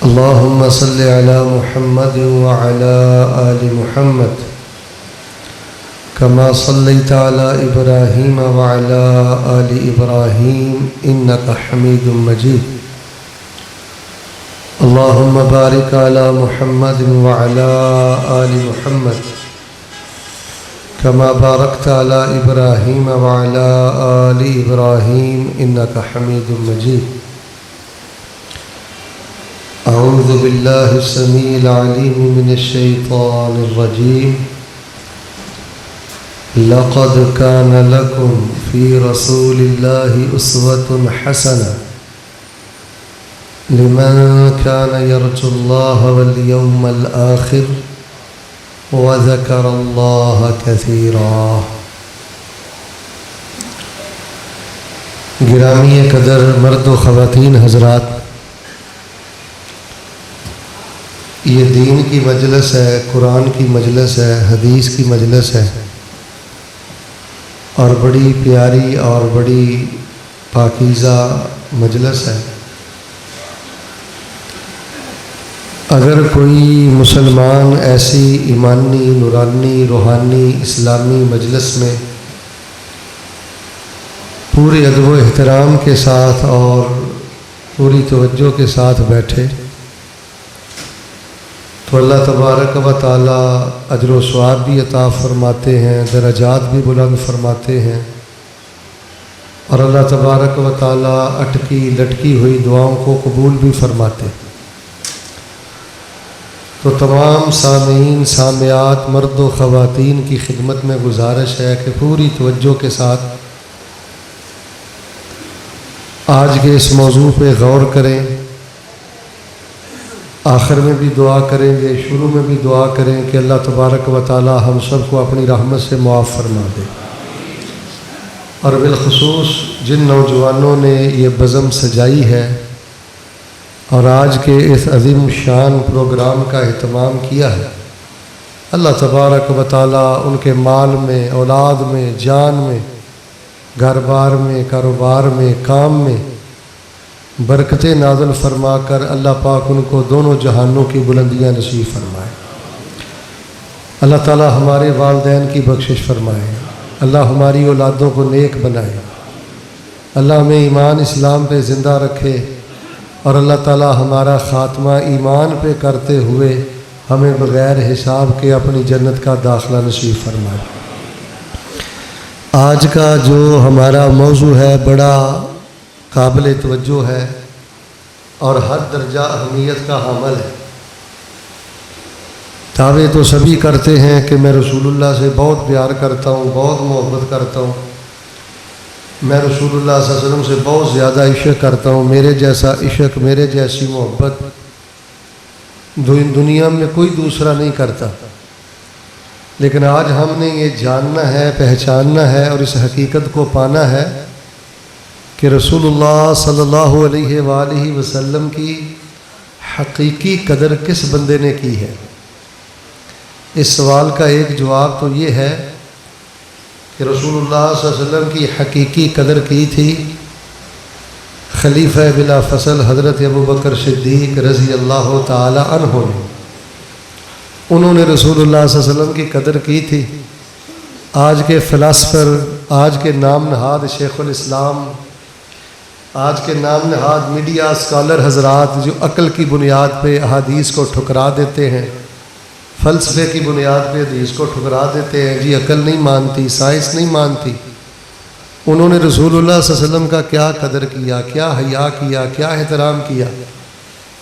अल्लाहुम्मा सल्लि अला मुहम्मद व अला आलि मुहम्मद कमा सल्लैता अला इब्राहीम व अला आलि इब्राहीम इन्नका हमीदुम मजीद। अल्लाहुम्मा बारिक अला मुहम्मद व अला आलि मुहम्मद कमा बारकता अला इब्राहीम व अला आलि इब्राहीम इन्नका हमीदुम मजीद। अऊज़ु बिल्लाहि समीइल अलीम मिनश शैतानिर रजीम। लक़द कान लकुम फ़ी रसूलिल्लाहि उस्वतुन हसनह लिमन कान यरजुल्लाह वल यौमल आखिर व ज़करल्लाह कसीरा। गिरामी कदर मर्द व ख़वातीन हज़रात, ये दीन की मजलिस है, कुरान की मजलिस है, हदीस की मजलिस है और बड़ी प्यारी और बड़ी पाकीज़ा मजलिस है। अगर कोई मुसलमान ऐसी ईमानी, नूरानी, रूहानी, इस्लामी मजलिस में पूरे अदब व एहतराम के साथ और पूरी तवज्जो के साथ बैठे तो अल्लाह तबारक व तआला अजर व सवाब भी अता फ़रमाते हैं, दरजात भी बुलंद फरमाते हैं और अल्लाह तबारक व तआला अटकी लटकी हुई दुआओं को कबूल भी फरमाते। तो तमाम सामीन सामियात मर्द व ख़वातीन की खिदमत में गुजारिश है कि पूरी तवज्जो के साथ आज के इस मौजू पे गौर करें। आखिर में भी दुआ करेंगे, शुरू में भी दुआ करें कि अल्लाह तबारक व तआला हम सब को अपनी रहमत से मुआफ़ फरमा दे। और बिलखुसूस जिन नौजवानों ने ये बज़म सजाई है और आज के इस अज़ीम शान प्रोग्राम का अहतमाम किया है, अल्लाह तबारक व तआला उनके माल में, औलाद में, जान में, घर बार में, कारोबार में, काम में बरकतें नाज़िल फरमा कर अल्लाह पाक उनको दोनों जहानों की बुलंदियां नसीब फरमाए। अल्लाह ताला हमारे वालिदैन की बख्शिश फरमाए। अल्लाह हमारी औलादों को नेक बनाए। अल्लाह हमें ईमान इस्लाम पे ज़िंदा रखे और अल्लाह ताला हमारा ख़ात्मा ईमान पे करते हुए हमें बग़ैर हिसाब के अपनी जन्नत का दाखिला नसीब फरमाए। आज का जो हमारा मौजू है बड़ा काबिल तवज्जो है और हर दर्जा अहमियत का हामिल है। दावे तो सभी करते हैं कि मैं रसूलुल्लाह से बहुत प्यार करता हूँ, बहुत मोहब्बत करता हूँ, मैं रसूलुल्लाह सल्लल्लाहु अलैहि वसल्लम से बहुत ज़्यादा इश्क करता हूँ, मेरे जैसा इश्क, मेरे जैसी मोहब्बत दुनिया में कोई दूसरा नहीं करता। लेकिन आज हमने ये जानना है, पहचानना है और इस हकीकत को पाना है कि रसूलुल्लाह सल्लल्लाहु अलैहि वसल्लम की हकीकी कदर किस बंदे ने की है। इस सवाल का एक जवाब तो ये है कि रसूलुल्लाह सल्लल्लाहु अलैहि वसल्लम की हकीकी कदर की थी खलीफा बिला फसल हज़रत अबू बकर सिद्दीक़ रज़ी अल्लाह ताला अन्हु ने। उन्होंने रसूलुल्लाह सल्लल्लाहु अलैहि वसल्लम की कदर की थी। आज के फ़िलासफ़र, आज के नाम नहाद शेख़ुल इस्लाम, आज के नाम नहाद मीडिया स्कॉलर हजरात जो अक्ल की बुनियाद पे अहादीस को ठुकरा देते हैं, फ़लसफ़े की बुनियाद पे हदीस को ठुकरा देते हैं, जी अक्ल नहीं मानती, साइंस नहीं मानती। उन्होंने रसूलुल्लाह सल्लल्लाहु अलैहि वसल्लम का क्या कदर किया, क्या हया किया, क्या एहतराम किया।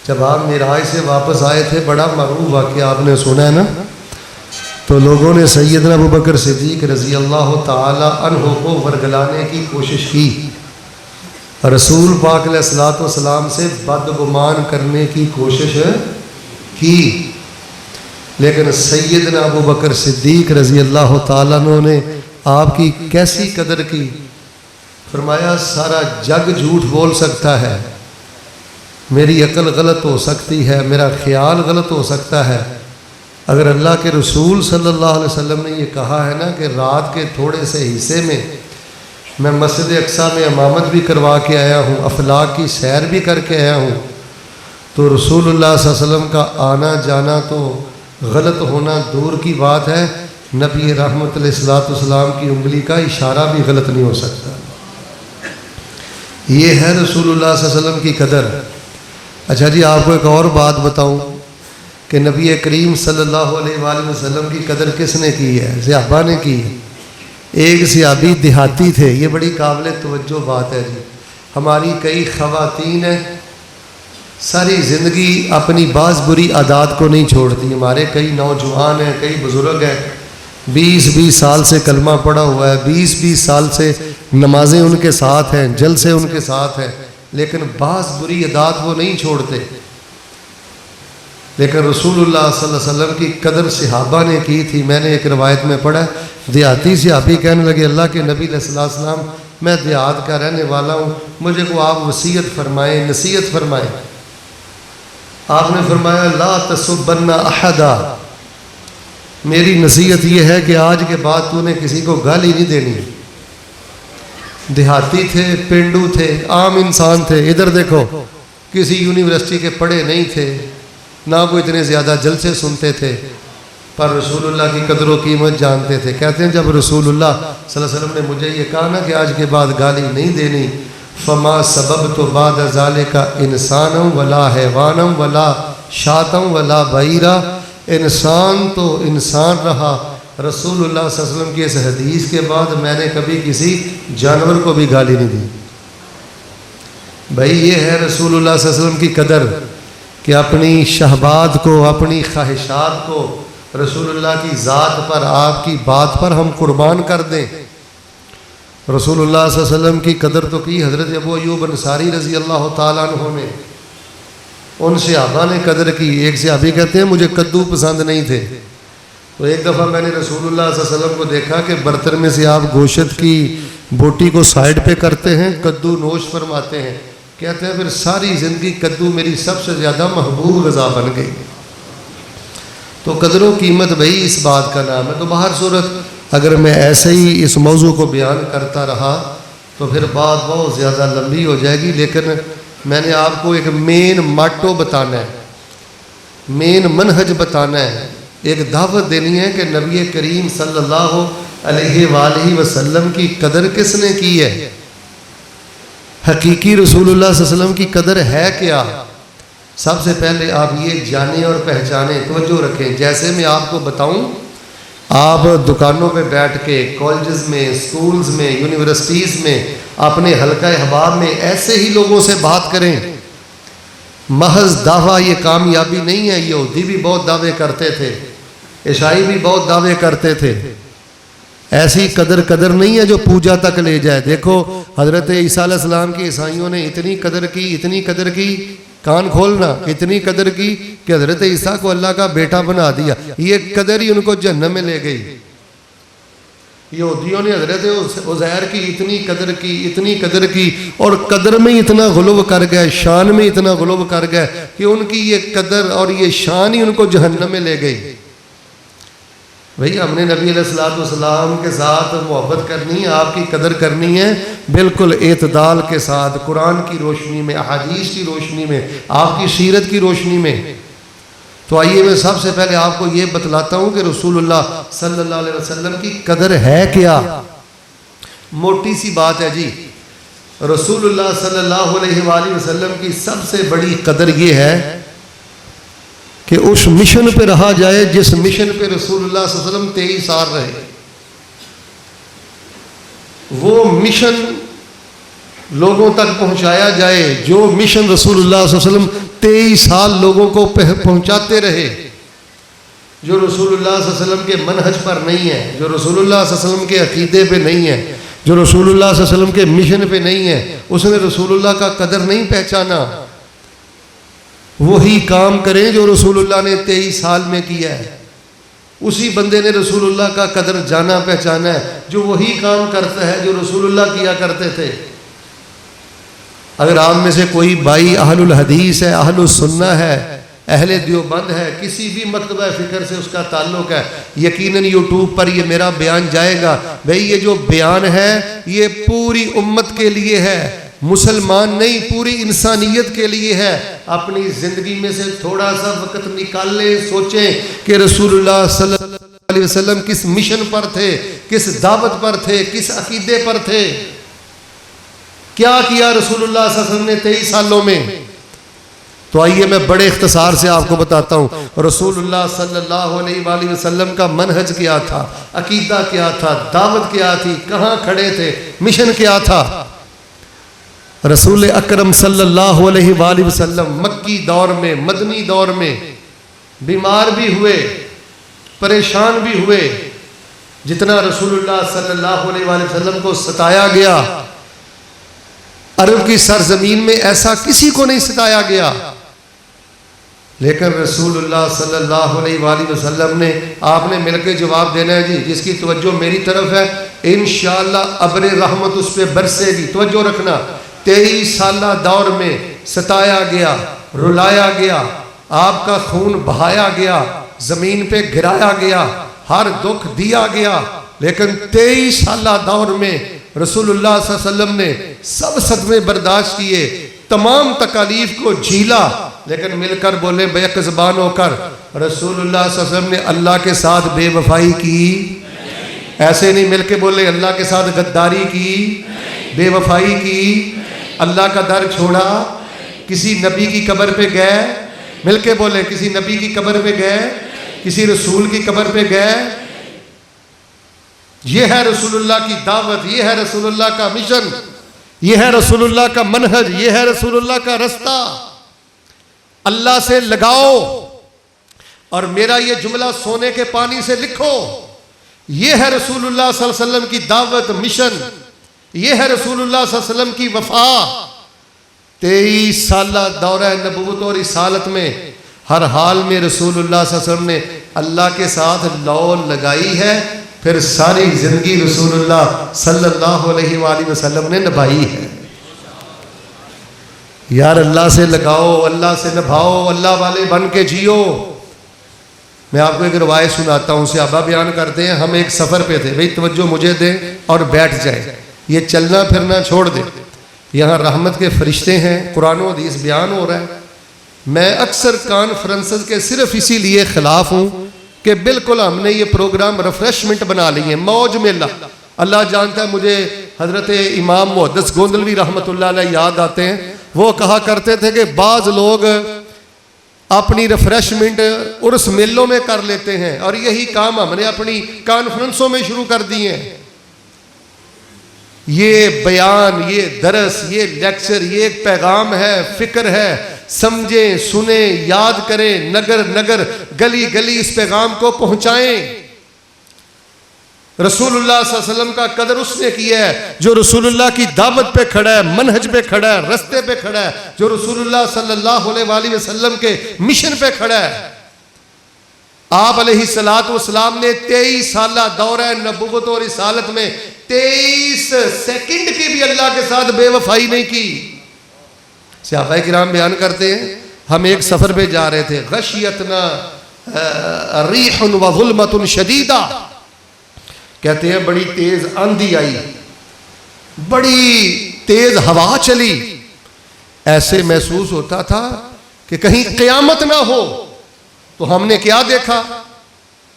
जब आप मेराज से वापस आए थे, बड़ा मरूफ वाक़या आपने सुना है ना, तो लोगों ने सैयदना अबू बकर सिद्दीक़ रज़ी अल्लाह ताला अन्हु को वरगलाने की कोशिश की, रसूल पाक अलैहिस्सलातु वस्सलाम से बदगुमान करने की कोशिश की। लेकिन सैयदना अबू बकर सिद्दीक़ रज़ी अल्लाह ताला अन्हु ने आपकी कैसी कदर की। फरमाया सारा जग झूठ बोल सकता है, मेरी अक्ल गलत हो सकती है, मेरा ख्याल गलत हो सकता है, अगर अल्लाह के रसूल सल्लल्लाहु अलैहि वसल्लम ने ये कहा है ना कि रात के थोड़े से हिस्से में मैं मस्जिद अक्सा में इमामत भी करवा के आया हूँ, अफलाक की सैर भी करके आया हूँ, तो रसूलुल्लाह सल्लल्लाहु अलैहि वसल्लम का आना जाना तो गलत होना दूर की बात है, नबी रहमत अलैहिस्सलाम की उंगली का इशारा भी गलत नहीं हो सकता। ये है रसूलुल्लाह सल्लल्लाहु अलैहि वसल्लम की कदर। अच्छा जी, आपको एक और बात बताऊं कि नबी करीम सल्लल्लाहु अलैहि वसल्लम की कदर किसने की है? सहाबा ने की है। एक सहाबी देहाती थे, ये बड़ी काबिल तवज्जो बात है जी। हमारी कई ख़वातीन हैं, सारी ज़िंदगी अपनी बाज़ बुरी आदत को नहीं छोड़ती। हमारे कई नौजवान हैं, कई बुज़ुर्ग हैं, 20-20 साल से कलमा पड़ा हुआ है, 20-20 साल से नमाजें उनके साथ हैं, जलसे उनके साथ हैं, लेकिन बाज़ बुरी आदत वो नहीं छोड़ते। लेकिन रसूलुल्लाह सल्लल्लाहु अलैहि वसल्लम की कदर सहाबा ने की थी। मैंने एक रवायत में पढ़ा, देहाती सहाबी कहने लगे, अल्लाह के नबी सल्लल्लाहु अलैहि वसल्लम, मैं देहात का रहने वाला हूँ, मुझे को आप वसीयत फरमाएँ, नसीहत फरमाएँ। आपने फरमाया, ला तसुब्बन्ना अहदा, मेरी नसीहत ये है कि आज के बाद तूने किसी को गाली नहीं देनी। देहाती थे, पेंडू थे, आम इंसान थे। इधर देखो, किसी यूनिवर्सिटी के पढ़े नहीं थे, ना कोई इतने ज़्यादा जलसे सुनते थे, पर रसूलुल्लाह की कदर व कीमत जानते थे। कहते हैं जब रसूलुल्लाह सल्लल्लाहु अलैहि वसल्लम ने मुझे ये कहा ना कि आज के बाद गाली नहीं देनी, फमा सबब तो बाद ज़ाले का इंसानम वला हैवानम वला शातम वला बईरा, इंसान तो इंसान रहा। रसूलुल्लाह सल्लल्लाहु अलैहि वसल्लम की इस हदीस के बाद मैंने कभी किसी जानवर को भी गाली नहीं दी। भाई ये है रसूलुल्लाह सल्लल्लाहु अलैहि वसल्लम की कदर कि अपनी शहबाद को, अपनी ख्वाहिशात को रसूलुल्लाह की ज़ात पर, आपकी बात पर हम कुर्बान कर दें। रसूलुल्लाह सल्लल्लाहु अलैहि वसल्लम की कदर तो की हज़रत अबू अय्यूब अंसारी रज़ी अल्लाह ताला अन्हु ने, उन सहाबा ने कदर की। एक सहाबी कहते हैं मुझे कद्दू पसंद नहीं थे, तो एक दफ़ा मैंने रसूलुल्लाह सल्लल्लाहु अलैहि वसल्लम को देखा कि बर्तन में से आप गोश्त की बोटी को साइड पे करते हैं, कद्दू नोश फरमाते हैं। कहते हैं फिर सारी ज़िंदगी कद्दू मेरी सबसे ज़्यादा महबूब ग़ज़ा बन गई। तो कदर कीमत भाई इस बात का नाम है। तो बाहर सूरत अगर मैं ऐसे ही इस मौजू को बयान करता रहा तो फिर बात बहुत ज़्यादा लंबी हो जाएगी, लेकिन मैंने आपको एक मेन माटो बताना है, मेन मनहज बताना है, एक दावत देनी है कि नबी करीम सल्लल्लाहु अलैहि वसल्लम की कदर किसने की है। हकीकी रसूलुल्लाह सल्लल्लाहु अलैहि वसल्लम की कदर है क्या? सबसे पहले आप ये जानें और पहचानें, तवज्जो रखें। जैसे मैं आपको बताऊं, आप दुकानों पे बैठ के, कॉलेजेस में, स्कूल्स में, यूनिवर्सिटीज़ में, अपने हल्का अहबाब में ऐसे ही लोगों से बात करें। महज दावा ये कामयाबी नहीं है। यहूदी भी बहुत दावे करते थे, ईसाई भी बहुत दावे करते थे। ऐसी कदर नहीं है जो पूजा तक ले जाए। देखो हज़रत ईसा अलैहिस्सलाम की ईसाइयों ने इतनी कदर की, कान खोलना, इतनी कदर की कि हज़रत ईसा को अल्लाह का बेटा बना दिया। ये कदर ही उनको जन्नत में ले गई। यहूदियों ने हज़रत उज़ैर की इतनी कदर की और कदर में इतना गुलव कर गए, शान में इतना गुलव कर गए कि उनकी ये कदर और ये शान ही उनको जहन्नम में ले गई। भाई हमने नबी अलैहिस्सलाम के साथ मोहब्बत करनी है, आपकी कदर करनी है, बिल्कुल एतदाल के साथ, कुरान की रोशनी में, अहादीस की रोशनी में, आपकी सीरत की रोशनी में। तो आइए मैं सबसे पहले आपको ये बतलाता हूँ कि रसूलुल्लाह सल्लल्लाहु अलैहि वसल्लम की कदर है क्या। मोटी सी बात है जी। रसूलुल्लाह सल्लल्लाहु अलैहि वसल्लम की सबसे बड़ी कदर ये है कि उस मिशन पे रहा जाए जिस मिशन पे रसूलुल्लाह सल्लल्लाहु अलैहि वसल्लम 23 साल रहे। वो मिशन लोगों तक पहुंचाया जाए, जो मिशन रसूलुल्लाह सल्लल्लाहु अलैहि वसल्लम 23 साल लोगों को पहुंचाते रहे, जो रसूलुल्लाह सल्लल्लाहु अलैहि वसल्लम के मनहज पर नहीं है, जो रसूलुल्लाह सल्लल्लाहु अलैहि वसल्लम के अकीदे पे नहीं है, जो रसूलुल्लाह सल्लल्लाहु अलैहि वसल्लम के मिशन पे नहीं है, उसने रसूलुल्लाह का कदर नहीं पहचाना। वही काम करें जो रसूलुल्लाह ने 23 साल में किया है। उसी बंदे ने रसूलुल्लाह का कदर जाना पहचाना है जो वही काम करता है जो रसूलुल्लाह किया करते थे। अगर आप में से कोई भाई अहलुल हदीस है, अहलुल सुन्ना है, अहले देवबंद है, किसी भी मकतबा फ़िक्र से उसका ताल्लुक़ है, यकीनन यूट्यूब पर ये मेरा बयान जाएगा। भाई ये जो बयान है ये पूरी उम्मत के लिए है, मुसलमान नहीं, पूरी इंसानियत के लिए है। अपनी ज़िंदगी में से थोड़ा सा वक्त निकाले, सोचें कि रसूलुल्लाह सल्लल्लाहु अलैहि वसल्लम किस मिशन पर थे, किस दावत पर थे, किस अकीदे पर थे। क्या किया रसूलुल्लाह सल्लल्लाहु अलैहि वसल्लम ने 23 सालों में। तो आइए मैं बड़े इख्तिसार से आपको बताता हूँ रसूलुल्लाह सल्लल्लाहु अलैहि वसल्लम का मनहज क्या था, अकीदा क्या था, दावत क्या थी, कहाँ खड़े थे, मिशन क्या था। रसूल अकरम सल्लल्लाहु अलैहि वसल्लम मक्की दौर में, मदनी दौर में बीमार भी हुए, परेशान भी हुए। जितना रसूलुल्लाह सल्लल्लाहु अलैहि वसल्लम को सताया गया, अरब की सरजमीन में ऐसा किसी को नहीं सताया गया। लेकिन रसूलुल्लाह सल्लल्लाहु अलैहि वसल्लम ने, आपने मिलकर जवाब देना है जी, जिसकी तवज्जो मेरी तरफ है इंशाअल्लाह अब्र रहमत उस पर बरसेगी। तवज्जो रखना, 23 साला दौर में सताया गया, रुलाया गया, आपका खून बहाया गया, जमीन पे गिराया गया, हर दुख दिया गया। लेकिन 23 साला दौर में रसूलुल्लाह सल्लल्लाहु अलैहि वसल्लम ने सब सदमे बर्दाश्त किए, तमाम तकालीफ को झीला, लेकिन मिलकर बोले बेक ज़बान होकर, रसूलुल्लाह सल्लल्लाहु अलैहि वसल्लम ने अल्लाह के साथ बेवफाई की? ऐसे नहीं मिलके बोले अल्लाह के साथ गद्दारी की, बेवफाई की, अल्लाह का दर छोड़ा, किसी नबी की कब्र पे गए, मिलके बोले किसी नबी की कब्र पे गए, किसी रसूल की कब्र पे गए। ये है रसूलुल्लाह की दावत, ये है रसूलुल्लाह का मिशन, ये है रसूलुल्लाह का मनहज, ये है रसूलुल्लाह का रास्ता। अल्लाह से लगाओ, और मेरा ये जुमला सोने के पानी से लिखो। ये है रसूलुल्लाह सल्लल्लाहु अलैहि वसल्लम की दावत, मिशन, ये है रसूलुल्लाह सल्लल्लाहु अलैहि वसल्लम की वफा। 23 साला दौरा नबूवत और रिसालत में हर हाल में रसूलुल्लाह सल्लल्लाहु अलैहि वसल्लम ने अल्लाह के साथ लौ लगाई है, फिर सारी जिंदगी रसूलुल्लाह सल्लल्लाहु अलैहि वसल्लम ने निभाई है। यार अल्लाह से लगाओ, अल्लाह से निभाओ, अल्लाह वाले बन के जियो। मैं आपको एक रवायत सुनाता हूँ, सहाबा बयान करते हैं, हम एक सफ़र पे थे, भाई तवज्जो मुझे दें और बैठ जाए, ये चलना फिरना छोड़ दे। यहाँ रहमत के फरिश्ते हैं, कुरान और हदीस बयान हो रहा है। मैं अक्सर कॉन्फ्रेंसेस के सिर्फ इसीलिए ख़िलाफ़ हूँ कि बिल्कुल हमने ये प्रोग्राम रिफ्रेशमेंट बना लिए, मौज मेला। अल्लाह जानता है, मुझे हज़रत इमाम मुहद्दिस गोंदलवी रहमतुल्लाह अलैह याद आते हैं। वो कहा करते थे कि बाज़ लोग अपनी रिफ्रेशमेंट उर्स मेलों में कर लेते हैं, और यही काम हमने अपनी कॉन्फ्रेंसों में शुरू कर दिए हैं। ये बयान, ये दरस, ये लेक्चर, ये एक पैगाम है, फिक्र है, समझें, सुने, याद करें, नगर नगर, गली गली इस पैगाम को पहुंचाएं। रसूलुल्लाह सल्लल्लाहु अलैहि वसल्लम का कदर उसने किया है जो रसूलुल्लाह की दावत पे खड़ा है, मनहज पे खड़ा है, रस्ते पे खड़ा है, जो रसूलुल्लाह सल्लल्लाहु अलैहि वसल्लम के मिशन पे खड़ा है। आप अलैहिस्सलातु वस्सलाम ने 23 साला दौरा नबूवत और रिसालत में 23 सेकंड की भी अल्लाह के साथ बेवफाई नहीं की। सहाबाए किराम बयान करते हैं, हम एक सफर पे जा रहे थे, गशियतना रीहुन व ज़ुल्मतुन शदीदा, कहते हैं बड़ी तेज आंधी आई, बड़ी तेज हवा चली, ऐसे महसूस होता था कि कहीं क़यामत ना हो। तो हमने क्या देखा,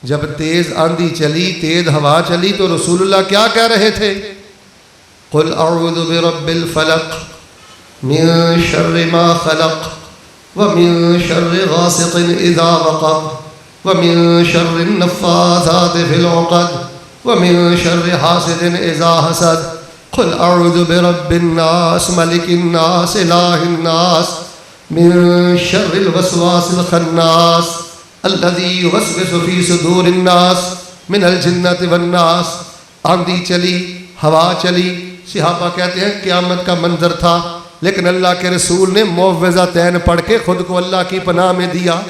जब तेज आंधी चली, तेज हवा चली, तो रसूलुल्लाह क्या कह रहे थे, कुल अऊज़ु बिरब्बिल फलक मिन शर्रि मा खलक व मिन शर्रि गासिकिन इज़ा वक़ब व मिन शर्रि नफ़्फ़ासाति फ़िल उक़द व मिन शर्रि हासिदिन इज़ा हसद, कुल अऊज़ु बिरब्बिन नास मलिकिन नास इलाहिन नास मिन शर्रिल वस्वासिल खन्नास अल्लज़ी युवस्विसु फ़ी सुदूरिन नास मिनल जिन्नति वन नास। आंधी चली, हवा चली, सहाबा कहते हैं क़यामत का मंजर था, लेकिन अल्लाह के रसूल ने मुअव्विज़तैन पढ़ के खुद को अल्लाह की पनाह में दिया।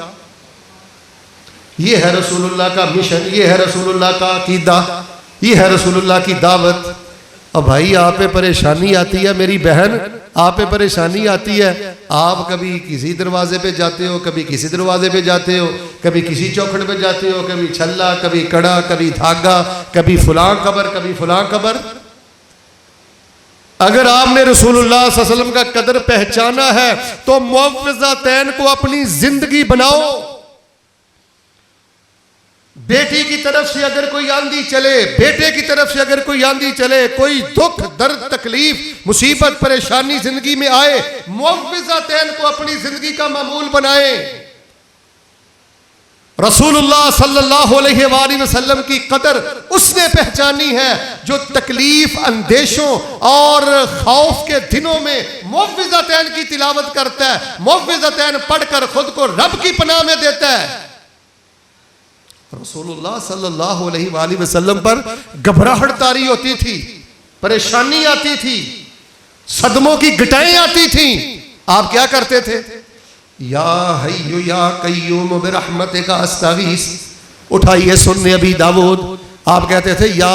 ये है रसूलुल्लाह का मिशन, ये है रसूलुल्लाह का अकीदा, ये है रसूलुल्लाह की दावत। अब भाई आप पे परेशानी आती है, मेरी बहन आप पे परेशानी आती है, आप कभी किसी दरवाजे पे जाते हो, कभी किसी दरवाजे पे जाते हो, कभी किसी चौखट पे जाते हो, कभी छल्ला, कभी कड़ा, कभी धागा, कभी फलां कबर, कभी फलां कबर। अगर आपने रसूलुल्लाह सल्लल्लाहु अलैहि वसल्लम का कदर पहचाना है तो मुअव्विज़तैन को अपनी जिंदगी बनाओ। बेटी की तरफ से अगर कोई आंधी चले, बेटे की तरफ से अगर कोई आंधी चले, कोई दुख दर्द तकलीफ मुसीबत परेशानी जिंदगी में आए, मुअव्विज़तैन को अपनी जिंदगी का मामूल बनाए। रसूलुल्लाह सल्लल्लाहु अलैहि वसल्लम की कदर उसने पहचानी है जो तकलीफ अंदेशों और खौफ के दिनों में मुअव्विज़तैन की तिलावत करता है, मुअव्विज़तैन पढ़कर खुद को रब की पनाह में देता है। रसूलुल्लाह सल्लल्लाहु अलैहि वसल्लम पर घबराहट तारी होती थी, परेशानी आती थी, सदमों की घटाएं आती थी, आप क्या करते थे? या हय्यु या कय्यूम बिरहमतिका अस्तगीस। उठाइए सुन्ने अबी दाऊद, आप कहते थे या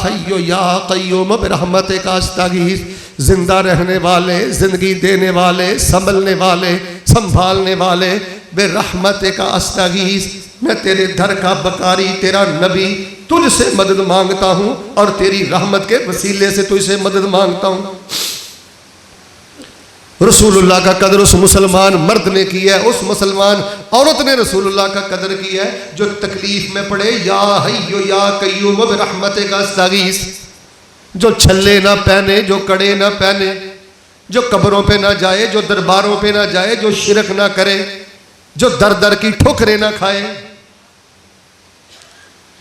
हय्यु या कय्यूम बिरहमतिका अस्तगीस। जिंदा रहने वाले, जिंदगी देने वाले, संभलने वाले, संभालने वाले, बिरहमतिका अस्तगीस, मैं तेरे दर का बकारी तेरा नबी तुझसे मदद मांगता हूं और तेरी रहमत के वसीले से तुझसे मदद मांगता हूं। रसूलुल्लाह का कदर उस मुसलमान मर्द ने किया है, उस मुसलमान औरत ने रसूलुल्लाह का कदर किया है जो तकलीफ में पड़े या हय्यु या कय्यूम बिरहमतिका अस्तगीस, जो छल्ले ना पहने, जो कड़े ना पहने, जो कब्रों पे ना जाए, जो दरबारों पे ना जाए, जो शिरक ना करे, जो दर दर की ठोकरें ना खाए।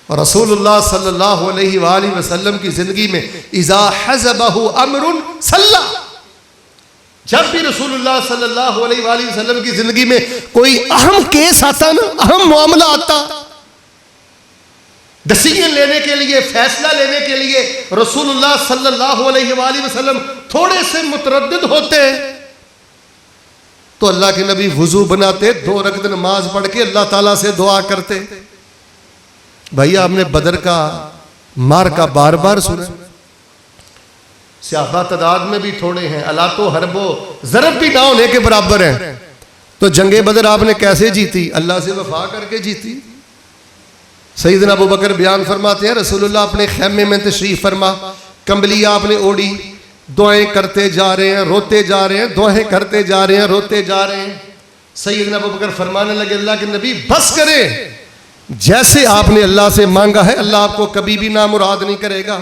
और रसूलुल्लाह सल्लल्लाहु अलैहि वसल्लम की जिंदगी में इज़ा हज़बहु अम्रुन सल्ला, जब भी रसूलुल्लाह सल्लल्लाहु अलैहि वसल्लम की जिंदगी में कोई अहम केस आता ना, अहम मामला आता, डिसीजन लेने के लिए, फैसला लेने के लिए रसूलुल्लाह सल्लल्लाहु अलैहि वसल्लम थोड़े से मुतरद्दिद होते तो अल्लाह के नबी वुजू बनाते, 2 रकात नमाज पढ़ के अल्लाह ताला से दुआ करते। भैया आपने बदर का मार का बार बार सुना, सहाबा तादाद में भी थोड़े हैं, अलातो हरबो जरब भी ना होने के बराबर हैं। तो जंगे बदर आपने कैसे जीती? अल्लाह से वफा करके जीती। सैयदना अबू बकर बयान फरमाते हैं रसूलुल्लाह अपने खैमे में तशरीफ फरमा, कंबलिया आपने ओढ़ी, दुआएं करते जा रहे हैं, रोते जा रहे हैं, दुआएं करते जा रहे हैं, रोते जा रहे हैं। सैयदना अबू बकर फरमाने लगे अल्लाह के नबी बस करें, जैसे आपने अल्लाह से मांगा है अल्लाह आपको कभी भी नामुराद नहीं करेगा।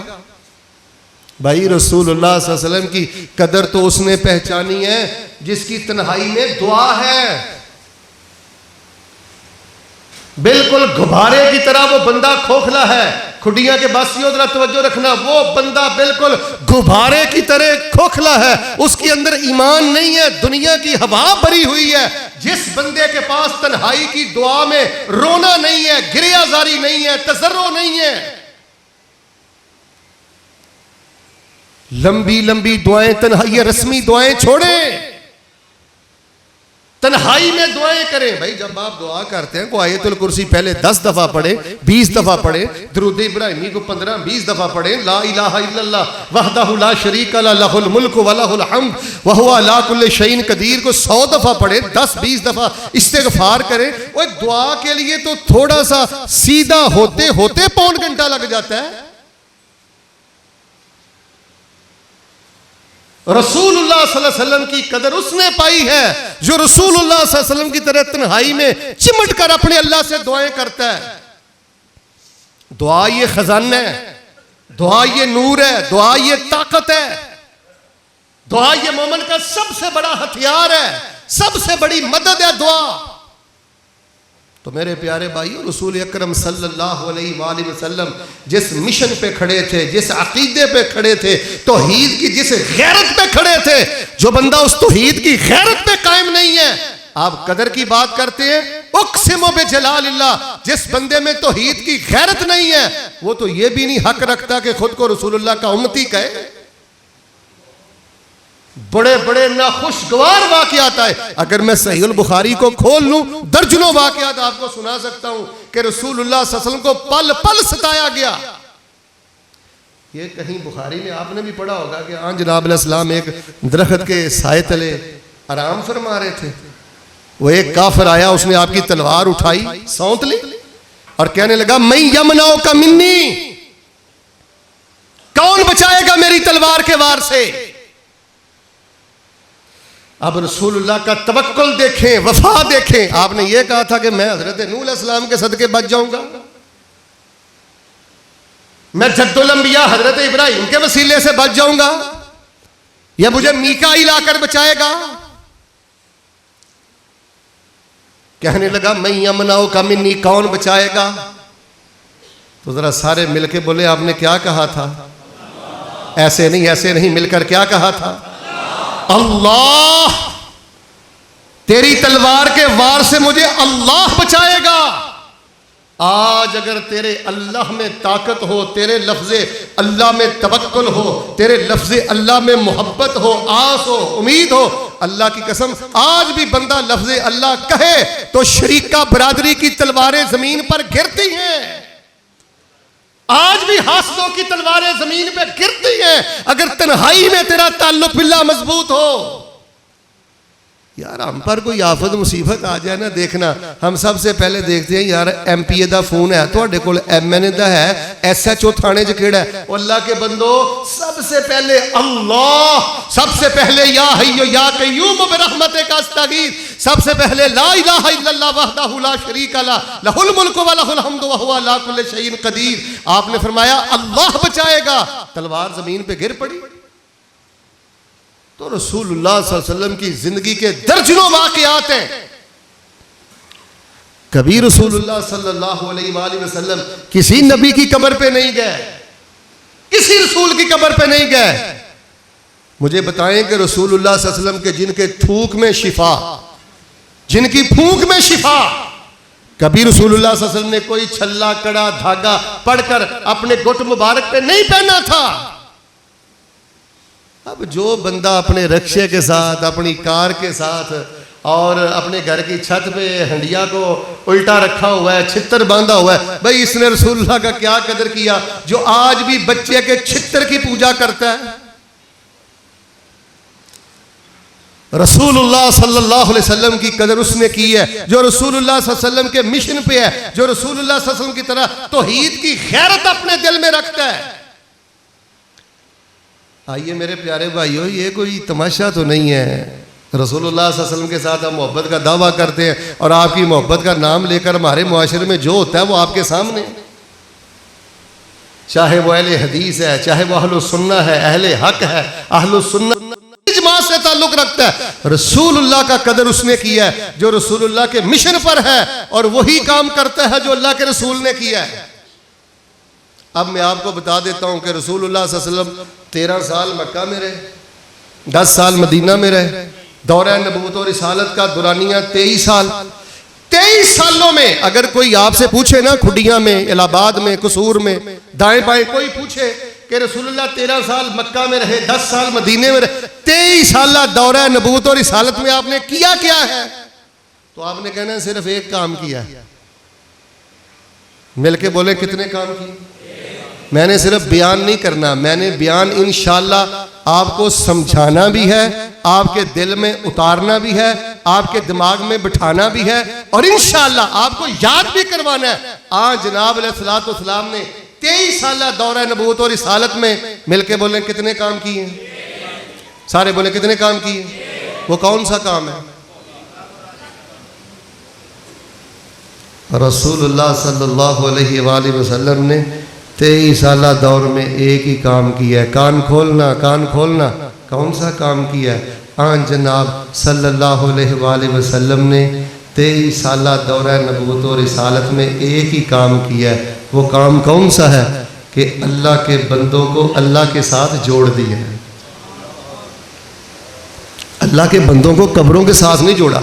भाई रसूलुल्लाह सल्लल्लाहु अलैहि वसल्लम की कदर तो उसने पहचानी है जिसकी तन्हाई में दुआ है। बिल्कुल गुब्बारे की तरह वो बंदा खोखला है। खुडिया के बासियों जरा तवज्जो रखना, वो बंदा बिल्कुल गुब्बारे की तरह खोखला है, उसके अंदर ईमान नहीं है, दुनिया की हवा भरी हुई है। जिस बंदे के पास तन्हाई की दुआ में रोना नहीं है, गिरियाजारी नहीं है, तजर्रो नहीं है, लंबी लंबी दुआएं, तन्हाई रस्मी दुआएं छोड़ें, तन्हाई में दुआएं करें। भाई जब आप दुआ करते हैं कोई आयतुल कुर्सी पहले 10 दफा पढ़े, 20 दफा पढ़े, दुरूद इब्राहिमी को 15-20 दफा पढ़े, ला इलाहा इल्लल्लाह वहदहु ला शरीका लहु लहुल मुल्कु व लहुल हम्द व हुवा अला कुल्लि शैइन कदीर को 100 दफा पढ़े, 10-20 दफा इस्तिगफार करें। वो दुआ के लिए तो थोड़ा सा सीधा होते होते 1.25 घंटा लग जाता है। रसूलुल्लाह सल्लल्लाहु अलैहि वसल्लम की कदर उसने पाई है जो रसूलुल्लाह सल्लल्लाहु अलैहि वसल्लम की तरह तन्हाई में चिमट कर अपने अल्लाह से दुआएं करता है। दुआ ये खजाना है, दुआ ये नूर है, दुआ ये ताकत है, दुआ ये मोमिन का सबसे बड़ा हथियार है, सबसे बड़ी मदद है दुआ। तो मेरे प्यारे भाइयों रसूल अकरम सल्लल्लाहु अलैहि वसल्लम जिस मिशन पे खड़े थे, जिस अकीदे पे खड़े थे, तौहीद की जिस गैरत पे खड़े थे, जो बंदा उस तौहीद की गैरत पे कायम नहीं है, आप कदर की बात करते हैं, उक़सिमु बिजलालिल्लाह, जिस बंदे में तौहीद की गैरत नहीं है वो तो ये भी नहीं हक रखता कि खुद को रसूलुल्लाह का उम्मती कहे। बड़े बड़े नाखुशगवार वाक़यात आए, अगर मैं सहीहुल बुखारी को खोल लूं दर्जनों वाक़यात आपको सुना सकता हूं कि रसूलुल्लाह सल्लल्लाहु अलैहि वसल्लम को पल पल सताया गया। ये कहीं बुखारी में आपने भी पढ़ा होगा कि आन जनाब अलैहिस्सलाम एक दरख्त के साए तले आराम फरमा रहे थे, वो एक काफिर आया, उसने आपकी तलवार उठाई, सौंत ली और कहने लगा मैं यमनाओ का मिन्नी, कौन बचाएगा मेरी तलवार के वार से। अब रसूलुल्लाह का तवक्कुल देखें, वफा देखें। आपने ये कहा था कि मैं हजरत नूह अलैहिस्सलाम के सदके बच जाऊंगा, मैं जद्दुल अंबिया हजरत इब्राहिम के वसीले से बच जाऊंगा, या मुझे मीकाईल आकर बचाएगा। कहने लगा मैं यमनाओ का मिन्नी, कौन बचाएगा? तो जरा सारे मिलके बोले आपने क्या कहा था? ऐसे नहीं मिलकर क्या कहा था? अल्लाह, तेरी तलवार के वार से मुझे अल्लाह बचाएगा। आज अगर तेरे अल्लाह में ताकत हो, तेरे लफ्ज़े अल्लाह में तवक्कुल हो, तेरे लफ्ज़े अल्लाह में मोहब्बत हो, आस हो, उम्मीद हो, अल्लाह की कसम आज भी बंदा लफ्ज़े अल्लाह कहे तो शरीका बरादरी की तलवारें जमीन पर गिरती हैं। आज भी हासिदों की तलवारें जमीन पे गिरती हैं अगर तन्हाई में तेरा ताल्लुक बिल्लाह मजबूत हो। यार हम पर कोई आफत मुसीबत आ जाए ना, देखना हम सबसे पहले देखते हैं यार MPA दा फोन है, थोड़े कोल MNA दा है, SHO थाने च केड़ा है। अल्लाह के बंदो सबसे पहले अल्लाह, सबसे पहले या हय्यो या कय्यूम बिरहमतिका अस्तगीथ, सबसे पहले ला इलाहा इल्लल्लाह वहदहु ला शरीका लह लहुल मुल्कु व लहुल हम्दु व हुवा अला कुल्लि शैइन कदीर। आपने फरमाया अल्लाह बचाएगा, तलवार जमीन पे गिर पड़ी। तो रसूलुल्लाह सल्लल्लाहु अलैहि वसल्लम की जिंदगी के दर्जनों वाक़यात हैं। कभी रसूलुल्लाह सल्लल्लाहु अलैहि वसल्लम किसी नबी की कब्र पे नहीं गए, किसी रसूल की कब्र पे नहीं गए। मुझे बताएं कि रसूलुल्लाह सल्लल्लाहु अलैहि वसल्लम के जिनके थूक में शिफा, जिनकी फूंक में शिफा, कभी रसूलुल्लाह सल्लल्लाहु अलैहि वसल्लम ने कोई छल्ला कड़ा धागा पढ़कर अपने घुट मुबारक पे नहीं पहना था। अब जो बंदा अपने रक्षे के साथ, अपनी कार के साथ और अपने घर की छत पे हंडिया को उल्टा रखा हुआ है, छितर बांधा हुआ है, भाई इसने रसूलुल्लाह का क्या कदर किया जो आज भी बच्चे के छितर की पूजा करता है। रसूलुल्लाह सल्लल्लाहु अलैहि वसल्लम की कदर उसने की है जो रसूलुल्लाह सल्लल्लाहु अलैहि वसल्लम के मिशन पे है, जो रसूलुल्लाह सल्लल्लाहु अलैहि वसल्लम की तरह तौहीद की गैरत अपने दिल में रखता है। आइए मेरे प्यारे भाइयों, ये कोई तमाशा तो नहीं है। रसूलुल्लाह सल्लल्लाहु अलैहि वसल्लम के साथ हम मोहब्बत का दावा करते हैं और आपकी मोहब्बत का नाम लेकर हमारे मुआशरे में जो होता है वो आपके सामने, चाहे वो अहले हदीस है, चाहे वो अहलुस सुन्ना है, अहले हक है, अहलुस सुन्ना जमात से ताल्लुक रखता है। रसूलुल्लाह का कदर उसने किया है जो रसूलुल्लाह के मिशन पर है और वही काम करता है जो अल्लाह के रसूल ने किया है। अब मैं आपको बता देता हूं कि रसूलुल्लाह सल्लल्लाहु अलैहि वसल्लम 13 साल मक्का में रहे, 10 साल मदीना में रहे, दौरा नबूवत और रिसालत का दुरानिया 23 साल। 23 सालों में अगर कोई आपसे पूछे ना, खुडियां में, इलाहाबाद में, कसूर में, दाएं बाएं कोई पूछे कि रसूलुल्लाह 13 साल मक्का में रहे, 10 साल मदीने में रहे, 23 साल दौरा नबूवत और रिसालत में आपने किया क्या है, तो आपने कहना है सिर्फ एक काम किया है। मिलके बोले कितने काम किए? मैंने सिर्फ बयान नहीं करना, मैंने बयान इंशाअल्लाह आपको समझाना भी है, आपके दिल में उतारना भी है, आपके दिमाग में बिठाना भी है और इंशाअल्लाह आपको याद भी करवाना है। आज जनाब अलैहिस्सलातु वस्सलाम ने 23 साल दौरा नबूवत और रिसालत में मिलके बोले कितने काम किए? सारे बोले कितने काम किए? वो कौन सा काम है? रसूलुल्लाह सल्लल्लाहु अलैहि वसल्लम ने 23 साल दौर में एक ही काम किया है, कान खोलना, कान खोलना। कौन सा काम किया है? आन जनाब सल्लल्लाहु अलैहि वसल्लम ने 23 साल दौरा नबूवत और रिसालत में एक ही काम किया है। वो काम कौन सा है? कि अल्लाह के बंदों को अल्लाह के साथ जोड़ दिया है। अल्लाह के बंदों को कब्रों के साथ नहीं जोड़ा।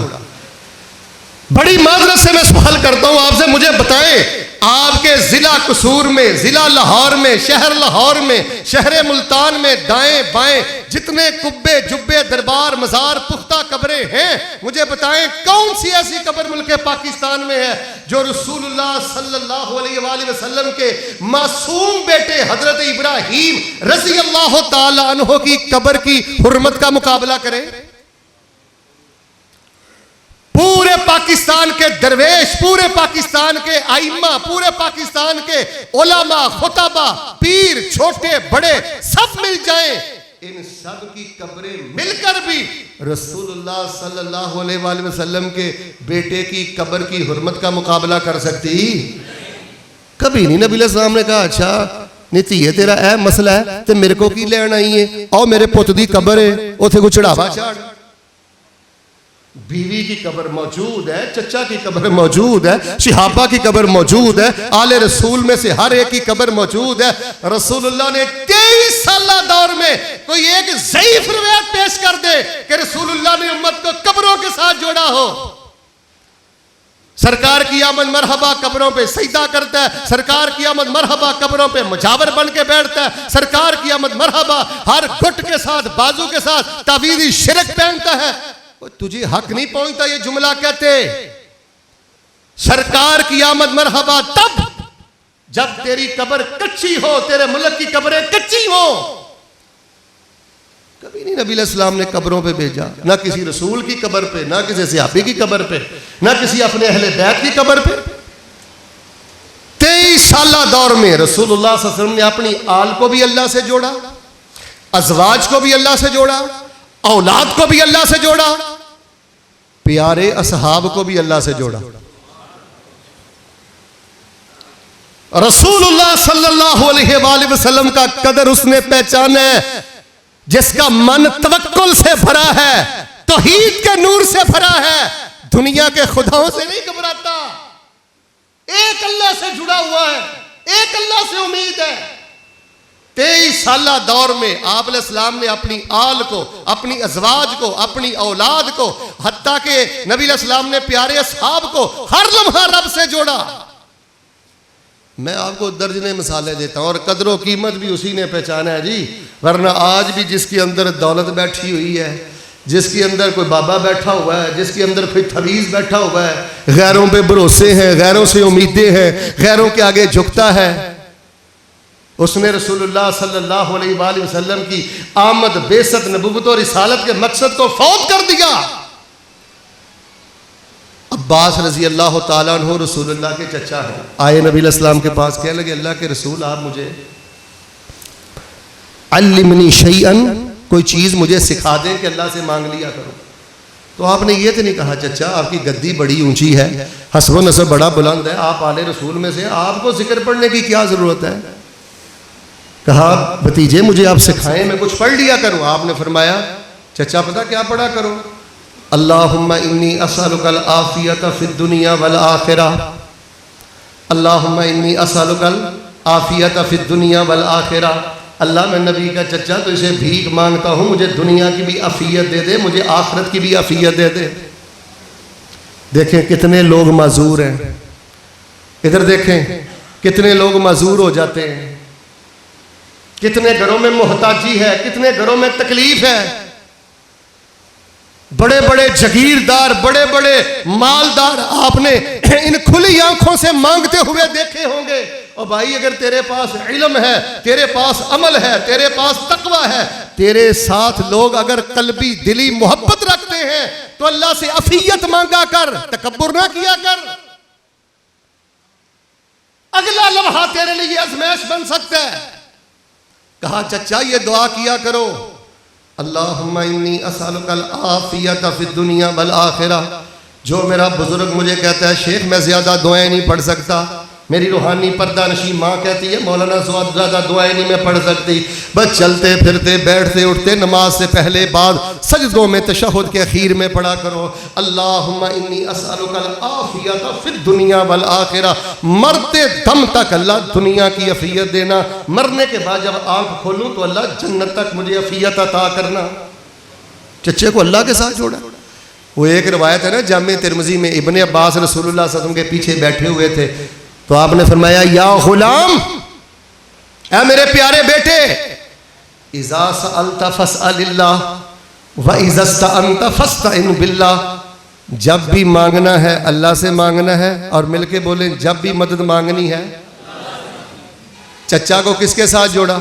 बड़ी माजरत से मैं सवाल करता हूं आपसे, मुझे बताएं आपके जिला कसूर में, जिला लाहौर में, शहर लाहौर में, शहर मुल्तान में दाएं बाएं जितने कुब्बे जुब्बे दरबार मजार पुख्ता कब्रें हैं, मुझे बताएं कौन सी ऐसी कब्र मुल्क पाकिस्तान में है जो रसूलुल्लाह सल्लल्लाहु अलैहि वसल्लम के मासूम बेटे हजरत इब्राहीम रज़ी अल्लाह ताला अन्हु की कब्र की हुर्मत का मुकाबला करे? पूरे पाकिस्तान के दरवेश, पूरे पाकिस्तान के आइम्मा, पूरे पाकिस्तान के उलमा, खुतबा, पीर, छोटे बड़े सब मिल जाएं, इन सब की कब्रें मिलकर भी रसूलुल्लाह सल्लल्लाहु अलैहि वसल्लम के बेटे की कब्र की हुर्मत का मुकाबला कर सकती? कभी नहीं। नबी अलैहिस्सलाम ने कहा अच्छा नीति है तेरा ऐ मसला है ते मेरे को की लेना ही है, आओ मेरे पुत दी कब्र है उथे को चढ़ावा चाड़। बीवी की कब्र मौजूद है, चचा की कब्र मौजूद है, सिहाबा की कब्र मौजूद है, आले रसूल में से हर एक की कब्र मौजूद है। रसूलुल्लाह ने 23 साल दौर में कोई एक ज़ईफ रिवायत पेश कर दे कि रसूलुल्लाह ने उम्मत को कब्रों के साथ जोड़ा हो। सरकार की आमद मरहबा कब्रों पे सजदा करता है, सरकार की आमद मरहबा कब्रों पे मुजावर बन के बैठता है, सरकार की आमद मरहबा हर घुट के साथ बाजू के साथ तावीज़ी शिरक पहनता है। तुझे हक नहीं पहुंचता ये जुमला कहते। सरकार की आमद मरहबा तब जब तेरी कब्र कच्ची हो, तेरे मुल्क की कब्रें कच्ची हो। कभी नहीं नबी अलैहिस्सलाम ने कब्रों पे भेजा, ना किसी रसूल की कब्र पे, ना किसी सहाबी की कब्र पे, ना किसी अपने अहले बैत की कब्र पे। 23 साल दौर में रसूलुल्लाह सल्लल्लाहु अलैहि वसल्लम ने अपनी आल को भी अल्लाह से जोड़ा, अज़वाज को भी अल्लाह से जोड़ा, औलाद को भी अल्लाह से जोड़ा, प्यारे असहाब को भी अल्लाह से जोड़ा। रसूलुल्लाह सल्लल्लाहु अलैहि वसल्लम का कदर उसने पहचाना है जिसका मन तवक्कुल से भरा है, तौहीद के नूर से भरा है, दुनिया के खुदाओं से नहीं घबराता, एक अल्लाह से जुड़ा हुआ है, एक अल्लाह से उम्मीद है। 23 साल दौर में आप अलैहिस्सलाम ने अपनी आल को, अपनी अज़वाज को, अपनी औलाद को, हत्ता के नबी अलैहिस्सलाम ने प्यारे असहाब को हर लम्हा रब से जोड़ा। मैं आपको दर्जने मिसालें देता हूं और कदर कीमत भी उसी ने पहचाना है जी। वरना आज भी जिसके अंदर दौलत बैठी हुई है, जिसके अंदर कोई बाबा बैठा हुआ है, जिसके अंदर कोई तवीज़ बैठा हुआ है, गैरों पे भरोसे हैं, गैरों से उम्मीदें हैं, गैरों के आगे झुकता है, उसने रसूलुल्लाह सल्लल्लाहु अलैहि वसल्लम की आमद, बेसत, नबूवत और रिसालत के मकसद को फौत कर दिया। अब्बास रजी अल्लाह ताला अन्हु रसूलुल्लाह के चचा हैं, आए नबी अलैहिस्सलाम के पास, कहने लगे अल्लाह के रसूल आप मुझे अल्लिमनी शैअन, कोई चीज़ मुझे सिखा दें कि अल्लाह से मांग लिया करो। तो आपने ये तो नहीं कहा चचा आपकी गद्दी बड़ी ऊंची है, हस्ब नसब बड़ा बुलंद है, आप आले रसूल में से, आपको जिक्र पढ़ने की क्या ज़रूरत है। कहा भतीजे मुझे आप सिखाएं, मैं कुछ पढ़ लिया करूँ। आपने फरमाया चचा पता क्या पढ़ा करो, अल्लाहुम्मा इन्नी असअलुकल आफियत फिद दुनिया वल आखिरा, अल्लाहुम्मा इन्नी असअलुकल आफियत फिद दुनिया वल आखिरा। अल्लाह मैं नबी का चचा तो इसे भीख मांगता हूँ, मुझे दुनिया की भी अफियत दे दे, मुझे आखिरत की भी अफियत दे दे। देखें कितने लोग माजूर हैं, इधर देखें कितने लोग माजूर हो जाते हैं, कितने घरों में मोहताजी है, कितने घरों में तकलीफ है। बड़े बड़े जगीरदार, बड़े बड़े मालदार आपने इन खुली आंखों से मांगते हुए देखे होंगे। और भाई अगर तेरे पास इल्म है, तेरे पास अमल है, तेरे पास तकवा है, तेरे साथ लोग अगर कल्बी दिली मोहब्बत रखते हैं तो अल्लाह से अफियत मांगा कर, तकब्बुर ना किया कर। अगला लम्हा तेरे लिए आजमाइश बन सकता है। कहा चचा ये दुआ किया करो, अल्लाहुम्मा इन्नी असअलुकल आफियत फिद दुनिया वल आखिरा। जो मेरा बुजुर्ग मुझे कहता है शेख मैं ज़्यादा दुआएं नहीं पढ़ सकता, मेरी रूहानी पर्दा नशी माँ कहती है मौलाना सुआद ज़्यादा दुआएं नहीं मैं पढ़ सकती, बस चलते फिरते बैठते उठते नमाज से पहले बाद सजदों में तशहुद के अखीर में पढ़ा करो, अल्लाहुम्मा इन्नी असअलुकल आफियत फिद दुनिया वल आखिरा। मरते दम तक अल्लाह दुनिया की अफियत देना, मरने के बाद जब आँख खोलूँ तो अल्लाह जन्नत तक मुझे अफियत अता करना। चच्चे को अल्लाह के साथ जोड़ा। वो एक रिवायत है ना जामे तिरमिज़ी में, इब्ने अब्बास रसूलुल्लाह सल्लल्लाहु अलैहि वसल्लम के पीछे बैठे हुए थे तो आपने फरमाया या गुलाम, ऐ मेरे प्यारे बेटे, इज़ा सअल्ता फस्अलिल्लाह व इज़ा इस्तअनता फस्तइन बिल्लाह। जब भी मांगना है अल्लाह से मांगना है, और मिलके बोले जब भी मदद मांगनी है। चचा को किसके साथ जोड़ा?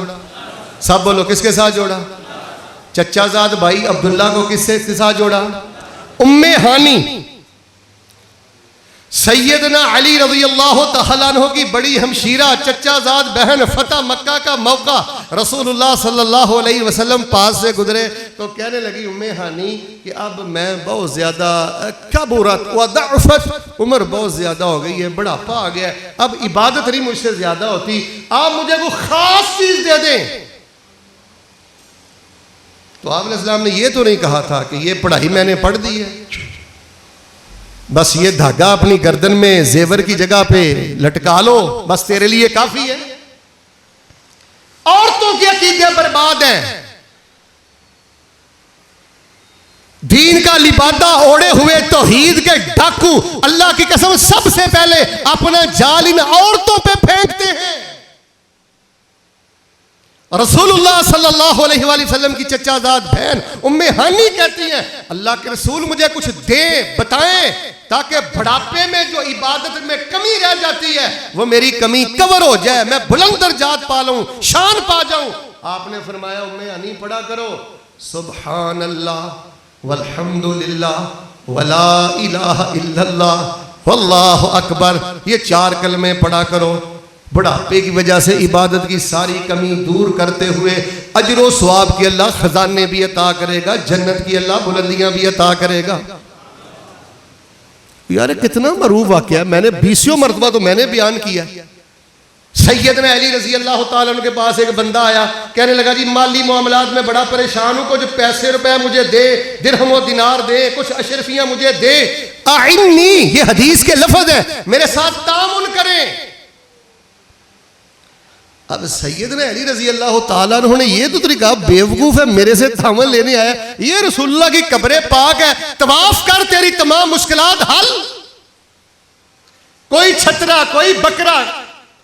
सब बोलो किसके साथ जोड़ा? चचाजाद भाई अब्दुल्ला को किससे साथ जोड़ा? उम्मे हानी सैयदना अली रज़ी अल्लाह तआला अन्हु की बड़ी हमशीरा, चचाजाद बहन, फतह मक्का का मौका, रसूलुल्लाह सल्लल्लाहु अलैहि वसल्लम पास से गुजरे तो कहने लगी उम्मे हानी कि अब मैं बहुत ज़्यादा कबूरत व दअफ़त, उम्र बहुत ज़्यादा हो गई है, बुढ़ापा आ गया है, अब इबादत नहीं मुझसे ज़्यादा होती, आप मुझे कोई ख़ास चीज़ दे दें। तो आप अलैहिस्सलाम ने ये तो नहीं कहा था कि ये पढ़ाई मैंने पढ़ दी है, बस ये धागा अपनी गर्दन में जेवर की जगह पे लटका लो, बस तेरे लिए काफी है। औरतों के अकीदे बर्बाद हैं, दीन का लिबादा ओढ़े हुए तौहीद के डाकू अल्लाह की कसम सबसे पहले अपना जाल इन औरतों पे फेंकते हैं। रसूलुल्लाह सल्लल्लाहु अलैहि वसल्लम की चचाजाद बहन उम्मे हानी कहती हैं अल्लाह के रसूल मुझे कुछ दे बताएं ताकि बुढ़ापे में जो इबादत में कमी रह जाती है वो मेरी कमी कवर हो जाए, मैं बुलंद दर्जात पा लूं, शान पा जाऊं। आपने फरमाया उम्मे हानी पढ़ा करो सुभान अल्लाह वल्हम्दुलिल्लाह वला इलाहा इल्लल्लाह वल्लाहु अकबर, ये 4 कलमे पढ़ा करो। बुढ़ापे की वजह से इबादत की सारी कमी दूर करते हुए अजरो सवाब की अल्लाह खजाने भी अता करेगा, जन्नत की अल्लाह बुलंदियां भी अता करेगा। यार कितना मरूफ वाकया, मैंने 20 मरतबा तो मैंने बयान किया। सैयदना अली रजी अल्लाह तआला अन्हु के पास एक बंदा आया, कहने लगा जी माली मामलात में बड़ा परेशान हूं, कुछ पैसे रुपए मुझे दे, दिरहम व दिनार दे, कुछ अशरफियां मुझे दे, आइन्नी, ये हदीस के लफ्ज है, मेरे साथ तामुन करें। अब सैयदना अली रजी अल्लाह तआला अन्हु ने ये तो तरीका बेवकूफ है, मेरे से तामुन लेने आया, ये रसूलुल्लाह की कब्र पाक है, तवाफ कर तेरी तमाम मुश्किलात हल। कोई छतरा कोई बकरा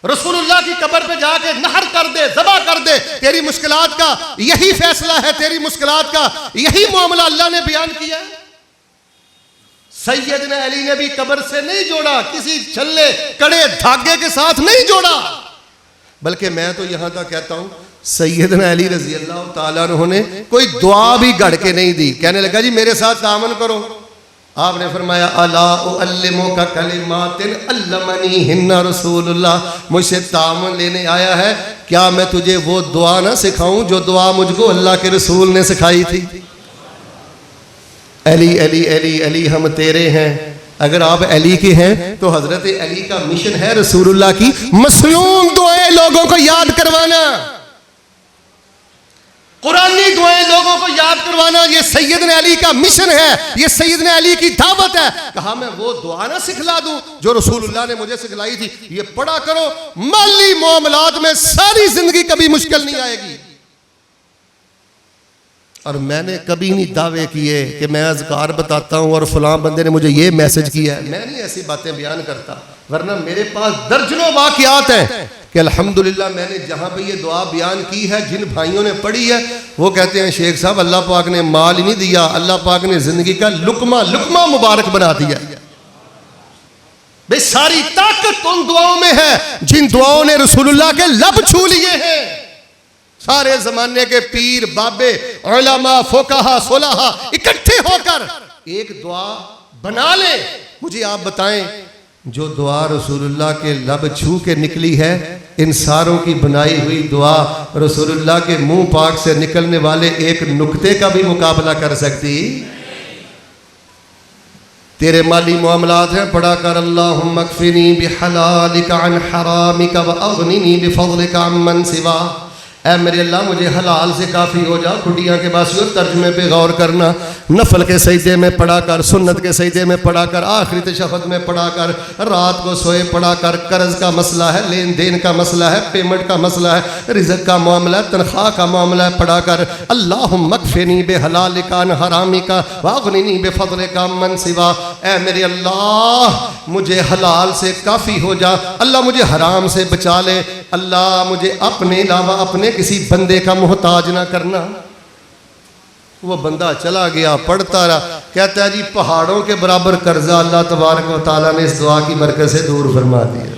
रसूलुल्लाह की कब्र पे जाके नहर कर दे, ज़बह कर दे, तेरी मुश्किलात का यही फैसला है, तेरी मुश्किलात का यही मामला अल्लाह ने बयान किया है। सैयदना अली ने भी कब्र से नहीं जोड़ा, किसी छल्ले कड़े धागे के साथ नहीं जोड़ा, बल्कि मैं तो यहां तक कहता हूं सैयदना अली रजी अल्लाह तआला अन्हु ने कोई दुआ भी गढ़ के नहीं दी। कहने लगा जी मेरे साथ तामन करो, आपने फरमाया अला उअल्लिमुका कलिमातिन अल्लमनी हिन्ना रसूलुल्लाह, मुझसे तामन लेने आया है, क्या मैं तुझे वो दुआ ना सिखाऊं जो दुआ मुझको अल्लाह के रसूल ने सिखाई थी। अली अली अली अली हम तेरे हैं, अगर आप अली के हैं तो हजरत अली का मिशन है रसूलुल्लाह की मसलून दुआएं लोगों को याद करवाना, कुरानी दुआएं लोगों को याद करवाना, ये सैयदना अली का मिशन है, ये सैयदना अली की दावत है। कहा मैं वो दुआ ना सिखला दूं जो रसूलुल्लाह ने मुझे सिखलाई थी, ये पढ़ा करो, माली मामलात में सारी जिंदगी कभी मुश्किल नहीं आएगी। और मैंने कभी नहीं दावे किए कि मैं अज़कार बताता हूँ और फलां बंदे ने मुझे ये मैसेज किया है, मैं नहीं ऐसी बातें बयान करता, वरना मेरे पास दर्जनों वाक़यात हैं कि अल्हम्दुलिल्लाह मैंने जहाँ पे ये दुआ बयान की है, जिन भाइयों ने पढ़ी है वो कहते हैं शेख साहब अल्लाह पाक ने माल ही नहीं दिया, अल्लाह पाक ने जिंदगी का लुकमा लुकमा मुबारक बना दिया। भाई सारी ताकत उन दुआओं में है जिन दुआओं ने रसूलुल्लाह के लब छू लिए हैं। सारे जमाने के पीर बाबे उलमा फुकाहा सुलहा इकट्ठे होकर एक दुआ बना ले, मुझे आप बताएं जो दुआ रसूलुल्लाह के लब छू के निकली है, इन सारों की बनाई हुई दुआ रसूलुल्लाह के मुंह पाक से निकलने वाले एक नुक्ते का भी मुकाबला कर सकती। तेरे माली मामलात हैं, पढ़ा कर अल्लाहुम्मा अक्फिनी बिहलालिका अन हरामिका व अगनिनी बिफज़लिका अम्मन सिवा, ऐ मेरे अल्लाह मुझे हलाल से काफ़ी हो जा। खुटियाँ के बासियों तर्जुमे पे गौर करना, नफल के सजदे में पढ़ा कर, सुन्नत के सजदे में पढ़ा कर, आखिरी तशहद में पढ़ा कर, रात को सोए पढ़ा कर, कर्ज का मसला है, लेन देन का मसला है, पेमेंट का मसला है, रिज़्क़ का मामला है, तनख्वाह का मामला है, पढ़ा कर अल्लाहुम्मा अक्फिनी बिहलालिका अन हरामिका वअगनिनी बिफज़लिका अम्मन सिवा, ऐ मेरे अल्लाह मुझे हलाल से काफ़ी हो जा, अल्लाह मुझे हराम से बचा ले, अल्लाह मुझे अपने अलावा अपने किसी बंदे का मोहताज ना करना। वो बंदा चला गया, पढ़ता रहा, कहता है जी पहाड़ों के बराबर कर्जा अल्लाह तबारक व तआला ने इस दुआ की बरकत से दूर फरमा दिया।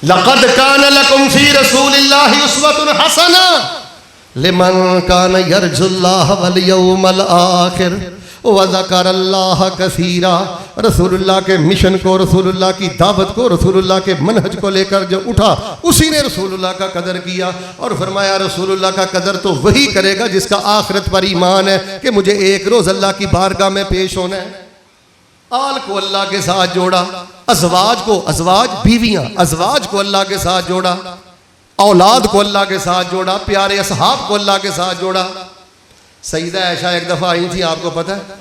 लक़द कान लकुम फी रसूलिल्लाहि उस्वतुन हसना लिमन कान यरजुल्लाह वल यौमल आखिर वज़करल्लाह कसीरा, रसूलुल्लाह के मिशन को, रसूलुल्लाह की दावत को, रसूलुल्लाह के मनहज को लेकर जो उठा उसी ने रसूलुल्लाह का कदर किया। और फरमाया रसूलुल्लाह का कदर तो वही करेगा जिसका आखिरत पर ईमान है कि मुझे एक रोज़ अल्लाह की बारगाह में पेश होना है। आल को अल्लाह के साथ जोड़ा, अज़वाज को, अज़वाज बीवियां, अज़वाज को अल्लाह के साथ जोड़ा, औलाद को अल्लाह के साथ जोड़ा, प्यारे असहाब को अल्लाह के साथ जोड़ा। सईदा आयशा एक दफ़ा आई थी, आपको पता है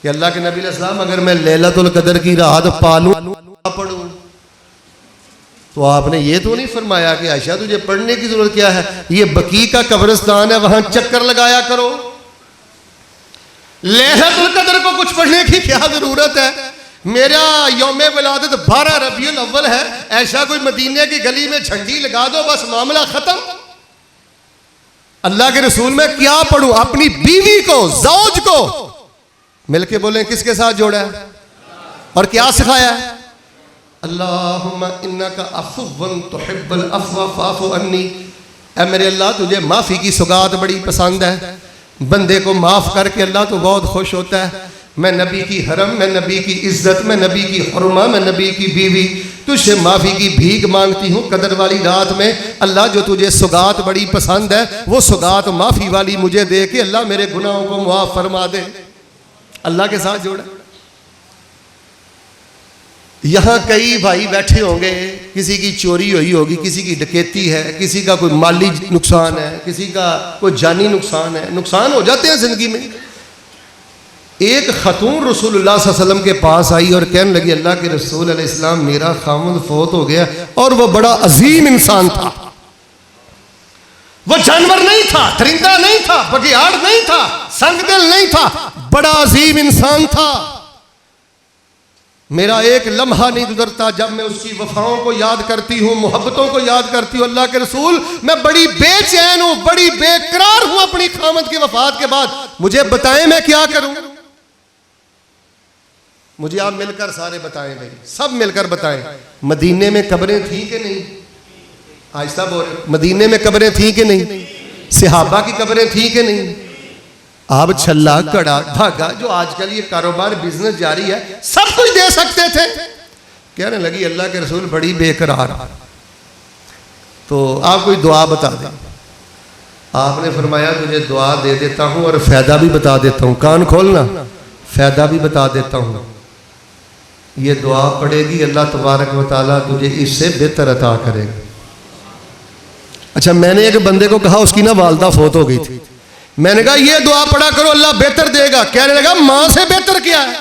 कि अल्लाह के नबी अलैहिस्सलाम अगर मैं लैलतुल कदर की रात पालूं पढ़ूं, तो आपने ये तो नहीं फरमाया कि आयशा तुझे पढ़ने की जरूरत क्या है, ये बकी का कब्रिस्तान है, वहां चक्कर लगाया करो। लैलतुल कदर को कुछ पढ़ने की क्या जरूरत है? मेरा यौम विलादत 12 रबीउल अव्वल है, ऐसा कोई मदीने की गली में झंडी लगा दो, बस मामला खत्म। अल्लाह के रसूल में क्या पढ़ूं? अपनी बीवी को, ज़ौज को मिलके बोलें किसके साथ जोड़ा है और क्या सिखाया है? अल्लाहुम्मा इन्नका अफ़्वुन तुहिब्बुल अफ़्व फ़अफ़ु अन्नी, ऐ मेरे अल्लाह तुझे माफ़ी की सौगात बड़ी पसंद है, बंदे को माफ़ करके अल्लाह तो बहुत खुश होता है। मैं नबी की हरम, मैं नबी की इज्जत, मैं नबी की हुर्मा, मैं नबी की बीवी, तुझसे माफ़ी की भीख मांगती हूँ कदर वाली रात में। अल्लाह जो तुझे सौगात बड़ी पसंद है वो सौगात माफ़ी वाली मुझे दे के अल्लाह मेरे गुनाहों को मुआफ़ फरमा दे। अल्लाह के साथ जोड़ा। यहाँ कई भाई बैठे होंगे, किसी की चोरी हुई होगी, किसी की डकैती है, किसी का कोई माली नुकसान है, किसी का कोई जानी नुकसान है, नुकसान हो जाते हैं जिंदगी में। एक खतून रसूलुल्लाह सल्लल्लाहु अलैहि वसल्लम के पास आई और कहने लगी अल्लाह के रसूल अलैहि सलाम मेरा खामुद फौत हो गया, और वो बड़ा अजीम इंसान था, वो जानवर नहीं था, दरिंदा नहीं था, बघियाड़ नहीं था, संगदिल नहीं था, बड़ा अजीम इंसान था। मेरा एक लम्हा नहीं गुजरता जब मैं उसकी वफाओं को याद करती हूँ, मोहब्बतों को याद करती हूँ। अल्लाह के रसूल मैं बड़ी बेचैन हूँ, बड़ी बेकरार हूँ अपनी खामद की वफात के बाद, मुझे बताएं मैं क्या करूं? मुझे आप मिलकर सारे बताएं भाई, सब मिलकर बताएं, मदीने में कब्रें थी कि नहीं? आहिस्ता बोल, मदीने में कब्रें थी कि नहीं? सहाबा की कब्रें थी कि नहीं? आप छल्ला, कड़ा, धागा, जो आजकल ये कारोबार बिजनेस जारी है, सब कुछ दे सकते थे। कहने लगी अल्लाह के रसूल बड़ी बेकरार, तो आप कोई दुआ बता दें। आपने फरमाया तुझे दुआ दे देता हूं और फायदा भी बता देता हूं, कान खोलना, फायदा भी बता देता हूं। ये दुआ पढ़ेगी अल्लाह तबारक व तआला तुझे इससे बेहतर अता करेगा। अच्छा, मैंने एक बंदे को कहा, उसकी ना वालदा फौत हो गई थी, मैंने कहा ये दुआ पढ़ा करो अल्लाह बेहतर देगा। कहने लगा मां से बेहतर क्या है?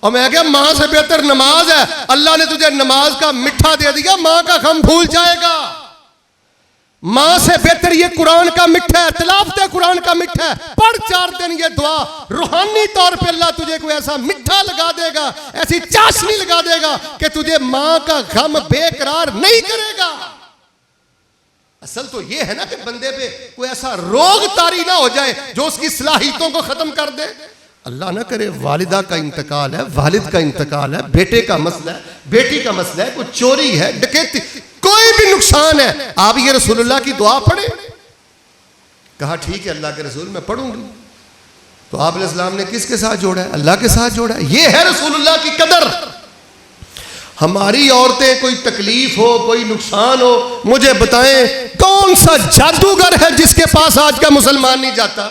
और मैं कहा मां से बेहतर नमाज है, अल्लाह ने तुझे नमाज का मिठा दे दिया, मां का गम भूल जाएगा। मां से बेहतर ये कुरान का मिठा है, तिलावत कुरान का मिठा है, पढ़ 4 दिन ये दुआ, रूहानी तौर पे अल्लाह तुझे कोई ऐसा मिठा लगा देगा, ऐसी चाशनी लगा देगा कि तुझे मां का गम बेकरार नहीं करेगा। असल तो ये है ना कि बंदे पे कोई ऐसा रोग तारी ना हो जाए जो उसकी सलाहियतों को खत्म कर दे। अल्लाह ना करे, वालिदा का इंतकाल है, वालिद का इंतकाल है, बेटे का मसला है, बेटी का मसला है, कोई चोरी है, डकैती, कोई भी नुकसान है, आप ये रसूलुल्लाह की दुआ पढ़े। कहा ठीक है अल्लाह के रसूल मैं पढ़ूंगी। तो आप अलैहिस्सलाम ने किसके साथ जोड़ा है? अल्लाह के साथ जोड़ा है। ये है रसूलुल्लाह की कदर। हमारी औरतें कोई तकलीफ हो, कोई नुकसान हो, मुझे बताएं कौन सा जादूगर है जिसके पास आज का मुसलमान नहीं जाता?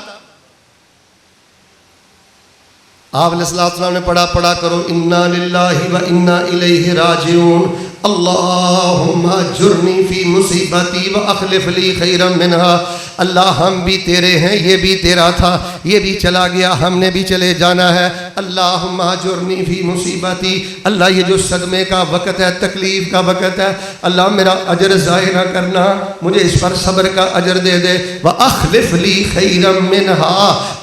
आप अलैहिस्सलाम ने पढ़ा करो इन्ना लिल्लाहि व इन्ना इलैहि राजिऊन, अल्लाहुम्मा जुरनी फी मुसीबती व अखलिफ ली खैरम मिनहा। अल्लाह हम भी तेरे हैं, ये भी तेरा था, ये भी चला गया, हमने भी चले जाना है। अल्लाहुम्मा जुरनी फी मुसीबती, अल्लाह ये जो सदमे का वक़्त है, तकलीफ़ का वक़्त है, अल्लाह मेरा अजर ज़ाय ना करना, मुझे इस पर सब्र का अजर दे दे। व अखलिफ ली खैरम मिनहा,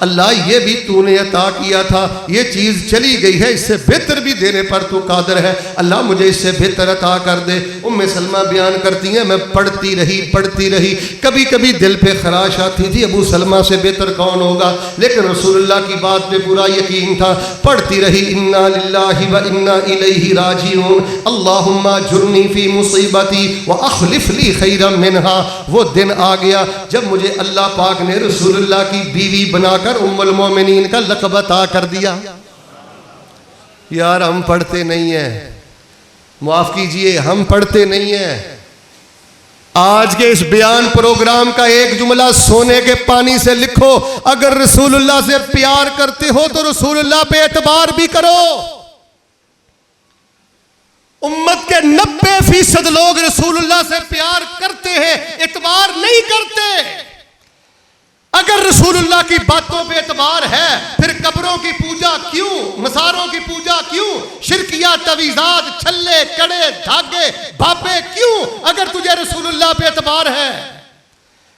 अल्लाह ये भी तूने अता किया था, ये चीज़ चली गई है, इससे बेहतर भी देने पर तू कादिर है, अल्लाह मुझे इससे बेहतर अता कर दे। उम्मे सलमा बयान करती हैं, मैं पढ़ती रही, कभी कभी दिल पे खराश आती थी अबू सलमा से बेहतर कौन होगा, लेकिन रसूलुल्लाह की बात पे पूरा यकीन था। पढ़ती रही, इन्ना लिल्लाहि व इन्ना इलैहि राजिऊन, अल्लाहुम्मा जुरनी फी मुसीबती व अखलिफ ली खैरम मिनहा। वो दिन आ गया जब मुझे अल्लाह पाक ने रसूलुल्लाह की बीवी बनाकर उम्मुल मोमिनीन का लक़ब अता कर दिया। यार हम पढ़ते नहीं हैं, माफ कीजिए हम पढ़ते नहीं हैं। आज के इस बयान प्रोग्राम का एक जुमला सोने के पानी से लिखो, अगर रसूलुल्लाह से प्यार करते हो तो रसूलुल्लाह पे एतबार भी करो। उम्मत के 90% लोग रसूलुल्लाह से प्यार करते हैं, एतबार नहीं करते। अगर रसूलुल्लाह की बातों पे एतबार है, फिर कब्रों की पूजा क्यों, मज़ारों की पूजा क्यों, शिरकिया तवीज़ात, छल्ले, कड़े, धागे, बाबे क्यों, अगर तुझे रसूलुल्लाह पे एतबार है।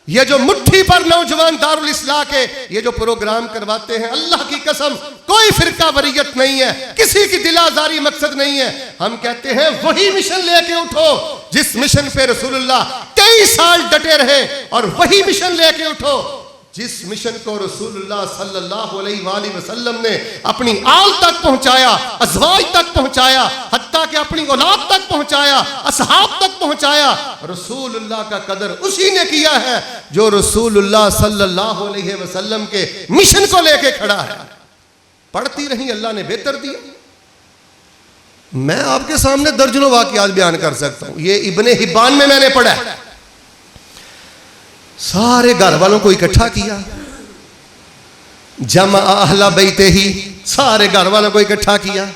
ये जो मुट्ठी पर नौजवान दारुल इस्लाह के ये जो प्रोग्राम करवाते हैं, अल्लाह की कसम कोई फिरका वरीयत नहीं है, किसी की दिलाजारी मकसद नहीं है। हम कहते हैं वही मिशन लेके उठो जिस मिशन पे रसूलुल्लाह 23 साल डटे रहे, और वही मिशन लेके उठो जिस मिशन को रसूलुल्लाह सल्लल्लाहु अलैहि वसल्लम ने अपनी आल तक पहुंचाया, अज़वाज तक पहुंचाया, हत्ता कि अपनी औलाद तक पहुंचाया, असहाब तक पहुंचाया। रसूलुल्लाह का कदर उसी ने किया है जो रसूलुल्लाह सल्लल्लाहु अलैहि वसल्लम के मिशन को लेके खड़ा है। पढ़ती रही, अल्लाह ने बेहतर दिया। मैं आपके सामने दर्जनों वाक़ियात बयान कर सकता हूं। ये इब्ने हिब्बान में मैंने पढ़ा है। सारे घर वालों को इकट्ठा किया, जमा अहला बैते ही, सारे घर वालों को इकट्ठा किया।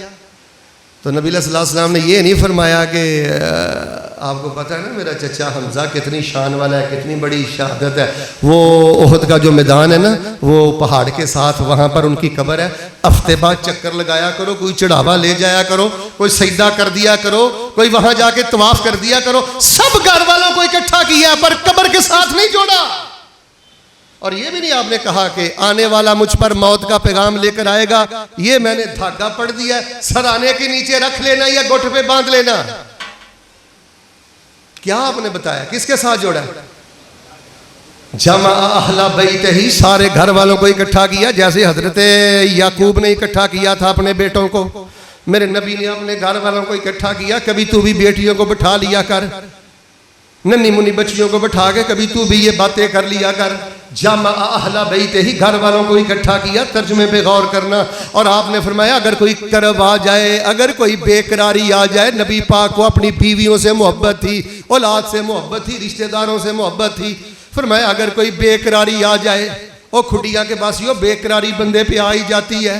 तो नबी सल्लल्लाहु अलैहि वसल्लम ने ये नहीं फरमाया कि आपको पता है ना मेरा चचा हमजा कितनी शान वाला है, कितनी बड़ी शहादत है, वो ओहद का जो मैदान है ना, वो पहाड़ के साथ वहाँ पर उनकी कब्र है, हफ्ते बाद चक्कर लगाया करो, कोई चढ़ावा ले जाया करो, कोई सजदा कर दिया करो, कोई वहाँ जाके तवाफ कर दिया करो। सब घर वालों को इकट्ठा किया पर कब्र के साथ नहीं जोड़ा। और ये भी नहीं आपने कहा कि आने वाला मुझ पर मौत का पैगाम लेकर आएगा, ये मैंने धागा पढ़ दिया, सराने के नीचे रख लेना या गोठ पे बांध लेना। क्या आपने बताया, किसके साथ जोड़ा? जमा अहला बैत ही, सारे घर वालों को इकट्ठा किया, जैसे हजरत याकूब ने इकट्ठा किया था अपने बेटों को। मेरे नबी ने अपने घर वालों को इकट्ठा किया, कभी तू भी बेटियों को बिठा लिया कर, नन्ही मुन्नी बच्चियों को बिठा के कभी तू भी ये बातें कर लिया कर। जामा अहला बैत ही, घर वालों को इकट्ठा किया। तर्जुमे पे गौर करना। और आपने फरमाया अगर कोई करब आ जाए, अगर कोई बेकरारी आ जाए, नबी पाक को अपनी बीवियों से मोहब्बत थी, औलाद से मोहब्बत थी, रिश्तेदारों से मोहब्बत थी। फरमाया अगर कोई बेकरारी आ जाए, ओ खुडिया के बासियों, बेकरारी बंदे पे आई जाती है,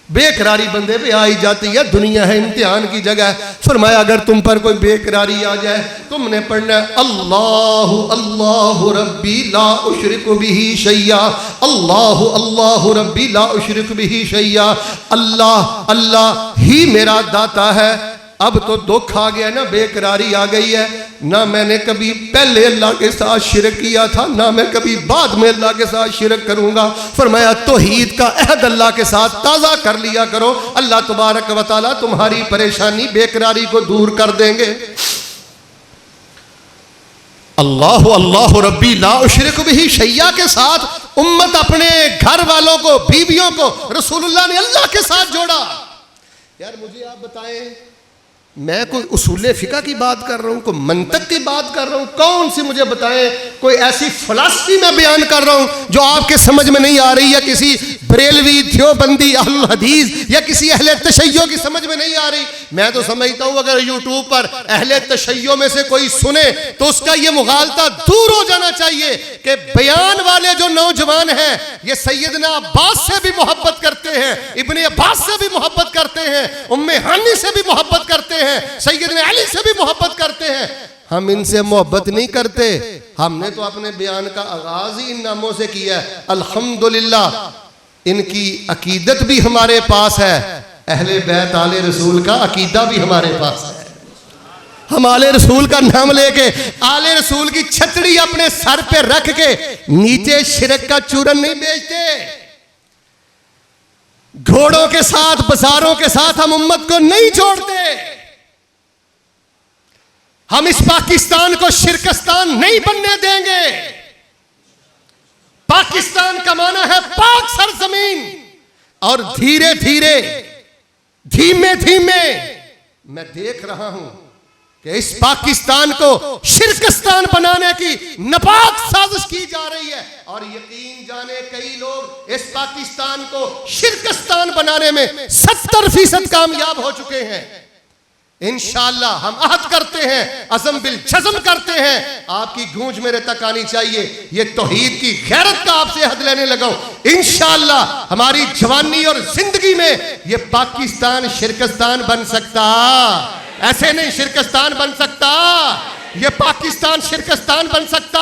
बेकरारी बंदे पे आई जाती है, दुनिया है इम्तिहान की जगह। फरमाया अगर तुम पर कोई बेकरारी आ जाए, तुमने पढ़ना अल्लाहु अल्लाहु रब्बी ला उशरिकु बिही शैया, अल्लाहु अल्लाहु रब्बी ला उशरिकु बिही शैया। अल्लाह अल्लाह ही मेरा दाता है। अब तो दुख आ गया ना, बेकरारी आ गई है ना। मैंने कभी पहले अल्लाह के साथ शिरक किया था, ना मैं कभी बाद में अल्लाह के साथ शिरक करूंगा। फरमाया तौहीद का अहद अल्लाह के साथ ताज़ा कर लिया करो, अल्लाह तबारक व तआला तुम्हारी परेशानी बेकरारी को दूर कर देंगे। अल्लाह अल्लाह रब्बी ला उशरिकु बिही शैया के साथ उम्मत अपने घर वालों को, बीवियों को रसूलुल्लाह ने अल्लाह के साथ जोड़ा। यार मुझे आप बताएं, मैं कोई उसूले फ़िक़्ह की बात कर रहा हूँ, कोई मंतक की बात कर रहा हूँ, कौन सी मुझे बताएं कोई ऐसी फ़िलासफ़ी मैं बयान कर रहा हूँ जो आपके समझ में नहीं आ रही, या किसी बरेलवी, देवबंदी, अहलुल हदीस या किसी अहले तशय्यो की समझ में नहीं आ रही। मैं तो समझता हूँ अगर यूट्यूब पर अहले तशय्यो में से कोई सुने तो उसका ये मुगालता दूर हो जाना चाहिए कि बयान वाले जो नौजवान हैं ये सैयदना अब्बास से भी मोहब्बत करते हैं, इब्ने अब्बास से भी मोहब्बत करते हैं, उम्मे हानी से भी मोहब्बत करते हैं, सैयदना अली से भी मोहब्बत करते हैं। हम इनसे मोहब्बत नहीं करते। हमने तो अपने बयान का आगाज ही इन नामों से किया है। अल्हम्दुलिल्लाह इनकी अकीदत भी हमारे पास है, अहले बैत आले रसूल का अकीदा भी हमारे पास है। हम आले रसूल का नाम लेके आले रसूल की छतरी अपने सर पे रख के नीचे शिरक का चूरन नहीं बेचते। घोड़ों के साथ, बाजारों के साथ हम उम्मत को नहीं छोड़ते। हम इस पाकिस्तान को शिरकस्तान नहीं बनने देंगे। पाकिस्तान का माना है पाक सरजमीन, और धीरे धीरे धीमे धीमे मैं देख रहा हूं कि इस पाकिस्तान को शिरकस्तान बनाने की नापाक साजिश की जा रही है। और यकीन जाने कई लोग इस पाकिस्तान को शिरकस्तान बनाने में 70% कामयाब हो चुके हैं। इंशाअल्लाह हम अहद करते हैं, अज़म बिल जज़म करते हैं, आपकी गूंज मेरे तक आनी चाहिए। ये तौहीद की गैरत का आपसे अहद लेने लगा हूं। इंशाअल्लाह हमारी जवानी और जिंदगी में ये पाकिस्तान शिरकस्तान बन सकता, ऐसे नहीं शिरकस्तान बन सकता, ये पाकिस्तान शिरकस्तान बन सकता।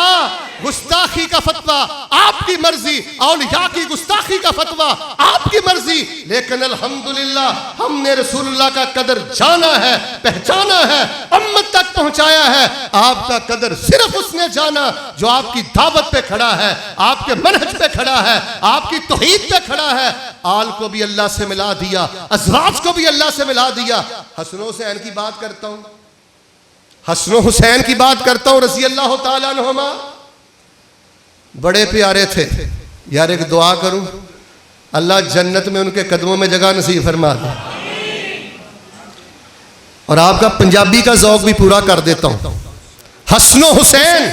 गुस्ताखी का फतवा आपकी मर्जी, औलिया की गुस्ताखी का फतवा आपकी मर्जी, लेकिन अल्हम्दुलिल्लाह हमने रसूलुल्लाह का कदर जाना है, पहचाना है, उम्मत तक पहुंचाया है। आपका कदर सिर्फ उसने जाना जो आपकी दावत पे खड़ा है, आपके मनहज पे खड़ा है, आपकी तौहीद पे खड़ा है। आल को भी अल्लाह से मिला दिया, अज़वाज को भी अल्लाह से मिला दिया। हसन हुसैन की बात करता हूं, हसन हुसैन की बात करता हूं रज़ी अल्लाह तआला अन्हुमा। बड़े प्यारे थे यार, एक दुआ करूं अल्लाह जन्नत में उनके कदमों में जगह नसीब फरमा दे, और आपका पंजाबी का ज़ौक़ भी पूरा कर देता हूं। हसन हुसैन,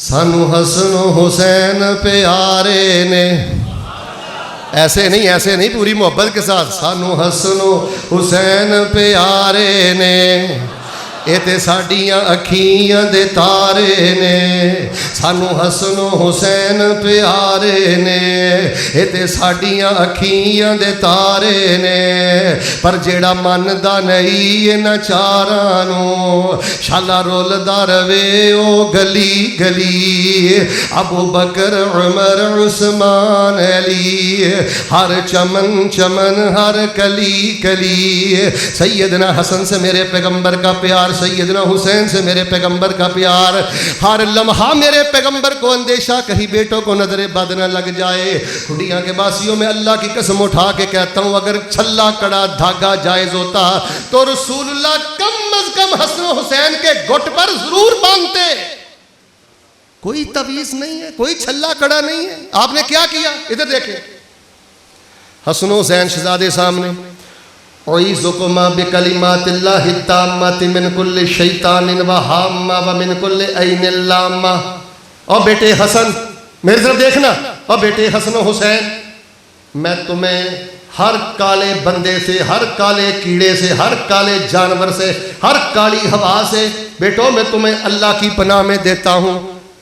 सानू हसन हुसैन प्यारे ने, ऐसे नहीं पूरी मोहब्बत के साथ, सानू हसन हुसैन प्यारे ने, ये ते साडियां अखियां दे तारे ने, सानू हसन हुसैन प्यारे ने, ये ते साडियां अखियां दे तारे ने। पर जेड़ा मनदा नहीं इन्हां चारां नूं, शाला रोलदा रवे ओ गली गली, अबू बकर उमर उस्मान अली, हर चमन चमन हर कली कली। सैयदना हसन से मेरे पैगंबर का प्यार, सैयदना हुसैन से मेरे पैगंबर का प्यार, हर लम्हा मेरे पैगंबर को अंदेशा कहीं बेटों को नजरे बद न लग जाए। खुडियां के बासियों में अल्लाह की कसम उठा के कहता हूं, अगर छल्ला कड़ा धागा जायज होता तो रसूलुल्लाह कम अज कम हसन हुसैन के गुट पर जरूर बांधते। कोई तवीज नहीं है, कोई छल्ला कड़ा नहीं है। आपने क्या किया, इधर देखें, हसन हुसैन शहजादे सामने, औइज़ुकुमा बिकलिमातिल्लाहि ताम्माति मिन कुल्लि शैतानिन व हाम्मा व मिन कुल्लि ऐनिल लाम्मा। और बेटे हसन मेरी तरफ देखना, और बेटे हसन हुसैन, मैं तुम्हें हर काले बंदे से, हर काले कीड़े से, हर काले जानवर से, हर काली हवा से बेटो मैं तुम्हें अल्लाह की पनाह में देता हूँ।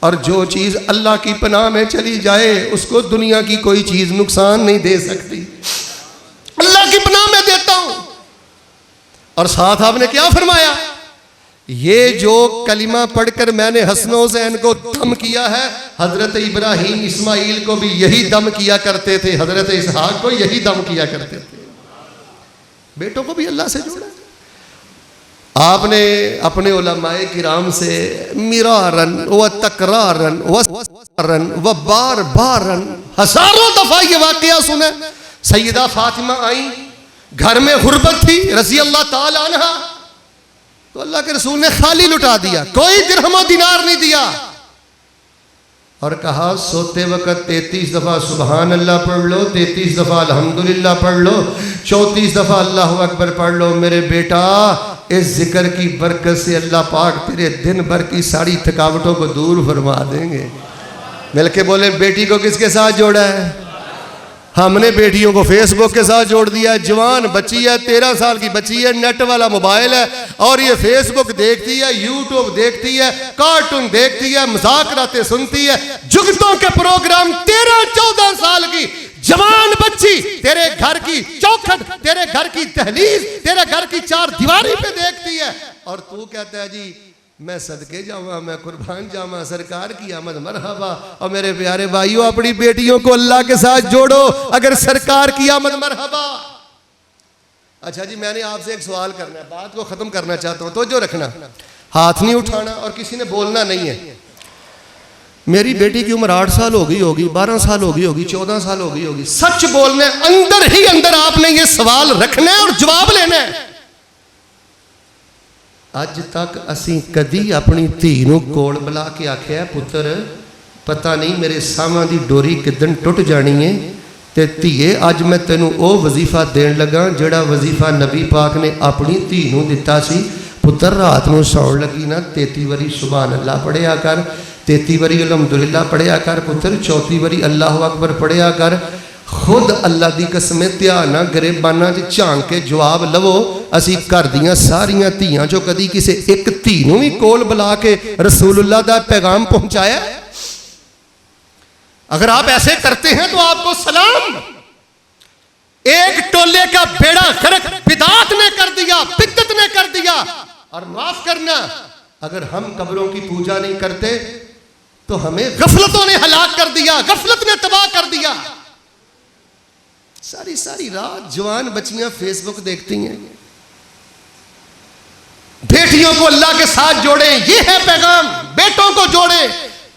और जो चीज़ अल्लाह की पनाह में चली जाए उसको दुनिया की कोई चीज़ नुकसान नहीं दे सकती। अल्लाह की पनाह में देता हूं। और साथ आपने क्या फरमाया, ये जो कलिमा पढ़कर मैंने हसन हुसैन को दम किया है, हजरत इब्राहिम इस्माइल को भी यही दम किया करते थे, हजरत इसहाक को यही दम किया करते थे। बेटों को भी अल्लाह से जोड़ा। आपने अपने उलमाए किराम से मिरारन व तकरारन व बार बारन हजारों दफा ये वाकया सुना। सैयदा फातिमा आई, घर में गुर्बत थी रज़ी अल्लाह ताला अन्हा, तो अल्लाह के रसूल ने खाली लुटा दिया, कोई दिरहम दिनार नहीं दिया, और कहा सोते वक्त 33 दफा सुबहान अल्लाह पढ़ लो, 33 दफा अल्हम्दुलिल्लाह पढ़ लो, 34 दफा अल्लाह अकबर पढ़ लो। मेरे बेटा, इस जिक्र की बरकत से अल्लाह पाक तेरे दिन भर की सारी थकावटों को दूर फरमा देंगे। मिलके बोले, बेटी को किसके साथ जोड़ा है? हमने बेटियों को फेसबुक के साथ जोड़ दिया। जवान बच्ची है, 13 साल की बच्ची है, नेट वाला मोबाइल है, और ये फेसबुक देखती है, यूट्यूब देखती है, कार्टून देखती है, मजाकराते सुनती है, जुगतों के प्रोग्राम। 13-14 साल की जवान बच्ची तेरे घर की चौखट, तेरे घर की दहलीज, तेरे घर की 4 दीवारी पे देखती है, और तू कहता है जी मैं सदके जावा, मैं कुर्बान जावा, सरकार की आमद मरहबा। और मेरे प्यारे भाइयों, अपनी बेटियों को अल्लाह के साथ जोड़ो अगर सरकार की आमद मरहबा। अच्छा जी, मैंने आपसे एक सवाल करना है, बात को खत्म करना चाहता हूं, तो जो रखना, हाथ नहीं उठाना और किसी ने बोलना नहीं है। मेरी बेटी की उम्र 8 साल हो गई होगी, 12 साल हो गई होगी, 14 साल हो गई होगी। सच बोलने अंदर ही अंदर आपने ये सवाल रखना है और जवाब लेना है। अज तक असी कदी अपनी धी नूं कोल बुला के आख्या पुत्र पता नहीं मेरे सावां दी डोरी किदन टुट जानी है ते धीए अज मैं तेनू वो वजीफा देन लगा जिहड़ा वजीफा नबी पाक ने अपनी धी नूं दिता सी। पुत्र रात नूं सौण लगी ना 33 वारी सुभान अल्लाह पढ़िया कर, 33 वारी अलहमदुलिल्लाह पढ़िया कर पुत्र, 34 वारी अल्लाह अकबर पढ़िया कर। खुद अल्लाह की कसम ध्यान ना गरीबाना च झांक के जवाब लवो असी घर दियां सारियां धीआं चों कदी किसी एक धी नूं भी कोल बुला के रसूलुल्लाह दा पैगाम पहुंचाया? अगर आप ऐसे करते हैं तो आपको सलाम। एक टोले का बेड़ा गर्क बिदात ने कर दिया, बिद्दत ने कर दिया। और माफ करना, अगर हम कब्रों की पूजा नहीं करते तो हमें गफलतों ने हलाक कर दिया, गफलत ने तबाह कर दिया। सारी सारी रात जवान बच्चियां फेसबुक देखती हैं। बेटियों को अल्लाह के साथ जोड़े, ये है पैगाम। बेटों को जोड़े,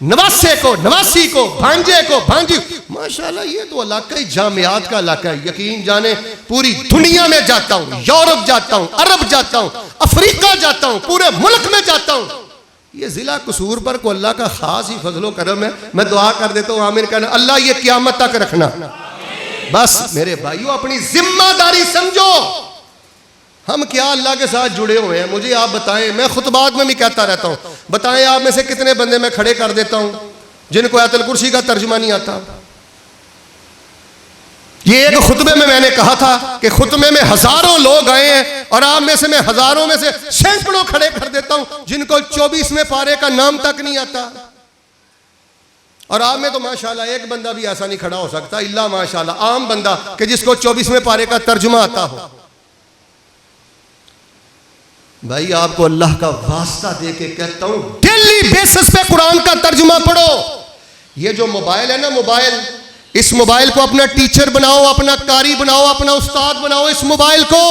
नवासे को नवासी को, भांजे को भांजी। माशाल्लाह ये तो इलाका ही जामियात का इलाका है। यकीन जाने पूरी दुनिया में जाता हूं, यूरोप जाता हूं, अरब जाता हूं, अफ्रीका जाता हूं, पूरे मुल्क में जाता हूं। ये जिला कसूर पर को अल्लाह का खास ही फजलो करम है। मैं दुआ कर देता हूं आमीन कहना, अल्लाह ये क़यामत तक रखना। बस मेरे भाइयों अपनी जिम्मेदारी समझो। हम क्या अल्लाह के साथ जुड़े हुए हैं? मुझे आप बताएं, मैं खुतबात में भी कहता रहता हूं, बताएं आप में से कितने बंदे मैं खड़े कर देता हूं जिनको आयतुल कुर्सी का तर्जुमा नहीं आता। ये एक खुतबे में मैंने कहा था कि खुतबे में हजारों लोग आए हैं और आप में से मैं हजारों में से सैकड़ों खड़े कर देता हूं जिनको 24वें पारे का नाम तक नहीं आता। और आप में तो माशाल्लाह एक बंदा भी ऐसा नहीं खड़ा हो सकता, इल्ला माशाल्लाह आम बंदा कि जिसको 24वें पारे का तर्जुमा आता हो। भाई आपको अल्लाह का वास्ता दे के कहता हूं, डेली बेसिस पे कुरान का तर्जुमा पढ़ो। ये जो मोबाइल है ना, मोबाइल, इस मोबाइल को अपना टीचर बनाओ, अपना कारी बनाओ, अपना उस्ताद बनाओ। इस मोबाइल को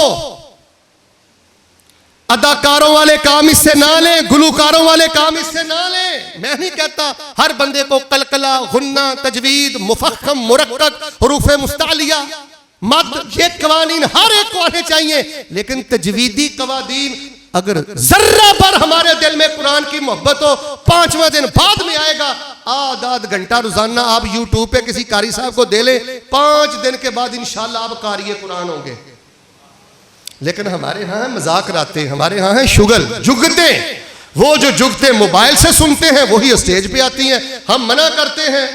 अदाकारों वाले काम इससे ना लें, गुलकारों वाले काम इससे ना लें। मैं नहीं कहता हर बंदे को कलकला, गुन्ना, तजवीद, मुफख्खम, मुरक्कक, हुरूफ मुस्तालिया, मद, ये कवानीन हर एक को आने चाहिए। लेकिन तजवीदी कवानीन अगर जर्रा पर हमारे दिल में कुरान की मोहब्बत हो, 5वां दिन बाद में आएगा। आध घंटा रोजाना आप यूट्यूब पे किसी कारी साहब को दे लें, 5 दिन के बाद इंशाल्लाह आप कारी कुरान होंगे। लेकिन हमारे यहाँ है मजाक राते, हमारे यहाँ है शुगल, जुगते। वो जो जुगते मोबाइल से सुनते हैं वही स्टेज पे आती हैं। हम मना करते हैं,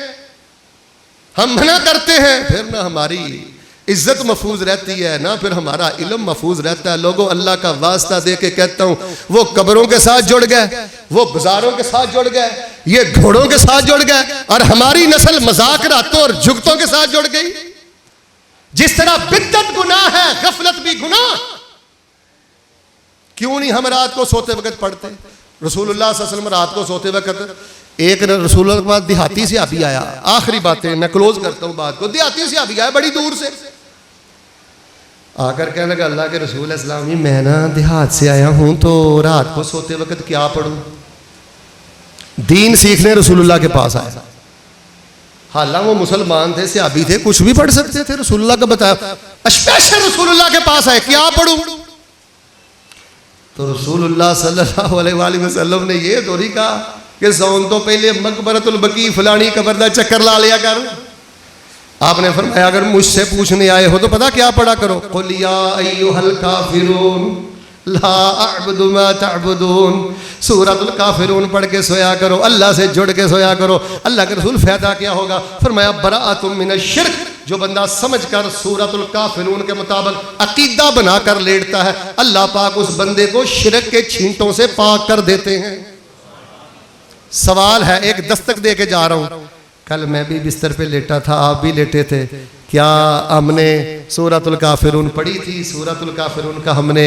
हम मना करते हैं, फिर ना हमारी इज्जत महफूज रहती है ना फिर हमारा इल्म महफूज रहता है। लोगों अल्लाह का वास्ता दे के कहता हूं, वो कब्रों के साथ जुड़ गए, वो बाजारों के साथ जुड़ गए, ये घोड़ों के साथ जुड़ गए और हमारी नस्ल मजाक रातों और जुगतों के साथ जुड़ गई। जिस तरह बिद्दत गुनाह है, गफलत भी गुनाह। क्यों नहीं हम रात को सोते वक्त पढ़ते? रसूलुल्लाह सल्लल्लाहु अलैहि वसल्लम रात को सोते वक्त एक रसूलुल्लाह के पास देहाती से अभी आया। आखिरी बातें मैं क्लोज करता हूं बात को। देहाती से अभी आया बड़ी दूर से, आकर कहने लगा अल्लाह के रसूल इस्लाम जी मैं ना देहात से आया हूं तो रात को सोते वक्त क्या पढ़ूं? दीन सीखने रसूलुल्लाह के पास आया। हालांकि वो मुसलमान थे, सहाबी थे, कुछ भी पढ़ सकते थे। रसूलुल्लाह का बताया, स्पेशल रसूलुल्लाह के पास आए, क्या पढ़ूं? तो रसूलुल्लाह सल्लल्लाहु अलैहि वसल्लम ने ये थोड़ी कहा कि सौन तो पहले मकबरतुल बकी फलानी कब्र दा चक्कर ला लिया कर। आपने फरमाया अगर मुझसे पूछने आए हो तो पता क्या पढ़ा करो, कुल या अय्युहल काफिरून ला अअबुदु मा तअबुदून। सूरतुल काफिरून पढ़ के सोया करो, अल्लाह से जुड़ के सोया करो। अल्लाह के रसूल फायदा क्या होगा? फरमाया बराअतुम मिनश शिर्क। जो बंदा समझकर सूरतुल काफिरून के मुताबिक अकीदा बनाकर लेटता है, अल्लाह पाक उस बंदे को शिरक के छींटों से पाक कर देते हैं। सवाल है, एक दस्तक दे के जा रहा हूं। कल मैं भी बिस्तर पे लेटा था, आप भी लेटे थे। क्या हमने सूरतुल काफिरून पढ़ी थी? सूरतुल काफिरून का हमने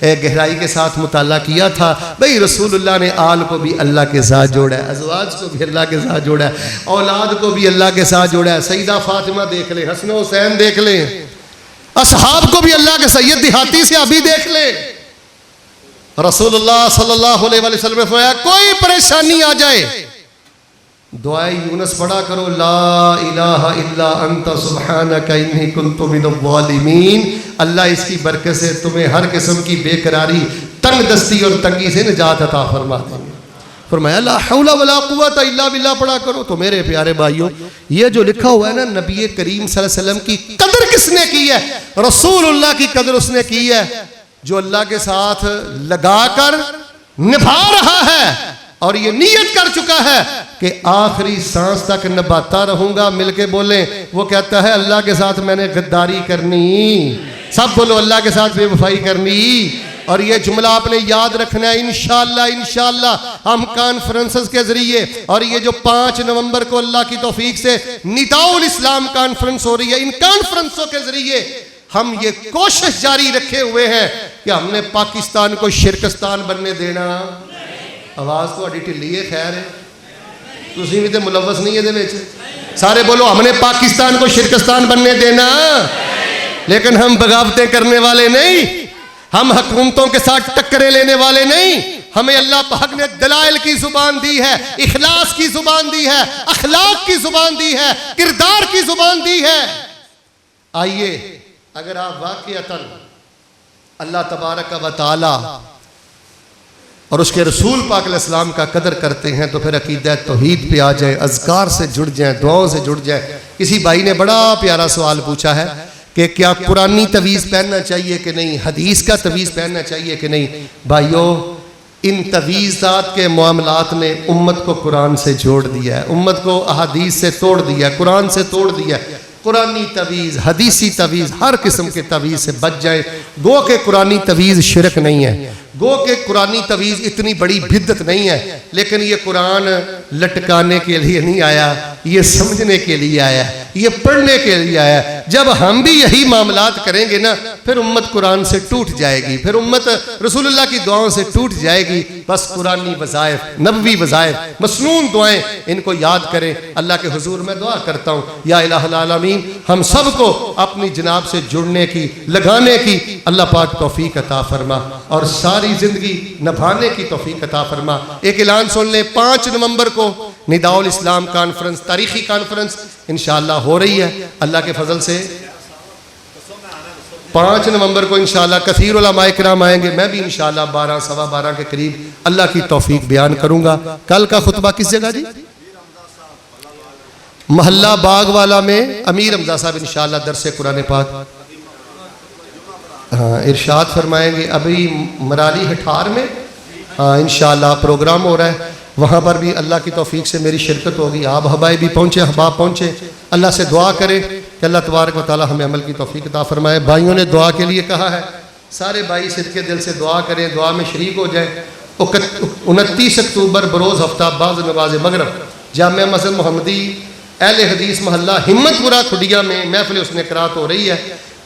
गहराई के साथ मुताला किया था। भाई रसूलुल्लाह ने आल को भी अल्लाह के साथ जोड़ा है, अज़वाज को भी अल्लाह के साथ जोड़ा है, औलाद को भी अल्लाह के साथ जोड़ा है। सईदा फातिमा देख ले, हसन हुसैन देख ले, असहाब को भी अल्लाह के साथ। ये देहाती से अभी देख ले, रसूलुल्लाह सल्लल्लाहु अलैहि वसल्लम ने फरमाया कोई परेशानी आ जाए दुआए यूनुस पढ़ा करो, ला इलाहा इल्ला अंता सुब्हानका इन्नी कुन्तु मिनज़ ज़ालिमीन। अल्लाह इसकी बरकत से तुम्हें हर किस्म की बेकरारी तंग दस्ती और तंगी से निजात अता फरमा देंगे। फरमाया ला हौला वला कुव्वता इल्ला बिल्लाह पढ़ा करो। तो मेरे प्यारे भाइयों, ये जो लिखा हुआ है ना, नबी करीम सल्लल्लाहु अलैहि वसल्लम की कदर किसने की है? रसूलुल्लाह की कदर उसने की है जो अल्लाह के साथ लगाकर निभा रहा है और ये नियत कर चुका है कि आखिरी सांस तक निभाता रहूंगा। मिलके बोले, वो कहता है अल्लाह के साथ मैंने गद्दारी करनी। सब बोलो, अल्लाह के साथ बेवफाई करनी। और ये जुमला आपने याद रखना है। इंशाअल्लाह इंशाअल्लाह हम कॉन्फ्रेंसेस के जरिए, और ये जो 5 नवंबर को अल्लाह की तौफीक से निदाउल इस्लाम कॉन्फ्रेंस हो रही है, इन कॉन्फ्रेंसों के जरिए हम ये कोशिश जारी रखे हुए हैं कि हमने पाकिस्तान को शिरकस्तान बनने देना। आवाज़ तो अड़ी ढिली है, खैर है, तुसी भी तो मुलव्वस नहीं है। सारे बोलो, हमने पाकिस्तान को शिरकस्तान बनने देना। लेकिन हम बगावतें करने वाले नहीं, हम हुकूमतों के साथ टक्करें लेने वाले नहीं। हमें अल्लाह पाक ने दलाइल की जुबान दी है, इखलास की जुबान दी है, अखलाक की जुबान दी है, किरदार की जुबान दी है। आइए, अगर आप वाक़ियतन अल्लाह तबारक व तआला और उसके रसूल पाक अलैहिस्सलाम का कदर करते हैं तो फिर अकीदा तौहीद पे आ जाए, अज़कार से जुड़ जाए, दुआओं से जुड़ जाए। किसी भाई ने बड़ा प्यारा सवाल पूछा है कि क्या कुरानी तवीज़ पहनना चाहिए कि नहीं, हदीस का तवीज़ पहनना चाहिए कि नहीं। भाइयों, इन तवीज़ात के मामलात ने उम्मत को कुरान से जोड़ दिया है, उम्मत को अहादीस से तोड़ दिया, कुरान से तोड़ दिया। कुरानी तवीज़, हदीसी तवीज़, हर किस्म के तवीज़ से बच जाए। गो के कुरानी तवीज़ शिरक नहीं है, गो के कुरानी तवीज़ इतनी बड़ी बिद्दत नहीं है। लेकिन ये कुरान लटकाने के लिए नहीं आया, ये समझने के लिए आया, ये पढ़ने के लिए आया। जब हम भी यही मामलात करेंगे ना, फिर उम्मत कुरान से टूट जाएगी, फिर उम्मत रसूलुल्लाह की दुआओं से टूट जाएगी। बस कुरानी वज़ाइफ, नबवी वज़ाइफ, मसनून दुआएं, इनको याद करें। अल्लाह के हुजूर में दुआ करता हूँ, या इलाहुल आलमीन, हम सबको अपनी जनाब से जुड़ने की, लगाने की अल्लाह पाक तौफीक अता फरमा और सारी जिंदगी निभाने की तौफीक अता फरमा। एक ऐलान सुन ले, 5 नवंबर को निदाउल इस्लाम कॉन्फ्रेंस, तारीखी कॉन्फ्रेंस इंशाअल्लाह हो रही है अल्लाह के फजल से। 5 नवंबर को इंशाअल्लाह कसीर उलमाए किराम आएंगे। मैं भी इंशाअल्लाह 12 सवा 12 के करीब अल्लाह की तौफीक बयान करूंगा। कल का खुतबा किस जगह जी? महल्ला बाग वाला में अमीर हमजा साहब इंशाअल्लाह दरसे कुरान पाक हाँ इरशाद फरमाएंगे। अभी मराली हठार में हाँ इंशाअल्लाह प्रोग्राम हो रहा है, वहाँ पर भी अल्लाह की तौफीक से मेरी शिरकत होगी। आप हबाई भी पहुँचे, अहबाब पहुँचे। अल्लाह से दुआ करें कि अल्लाह तबारक व तआला हमें अमल की तौफीक अता फरमाए। भाइयों ने दुआ के लिए कहा है, सारे भाई सिद्के दिल से दुआ करें, दुआ में शरीक हो जाए। 29 अक्टूबर बरोज़ हफ्ता बाज़ नवाज़ मगरब जामिया मस्जिद मोहम्मदी अहले हदीस मोहल्ला हिम्मतपुरा खुडिया में महफिल हुस्न क़राअत हो रही है,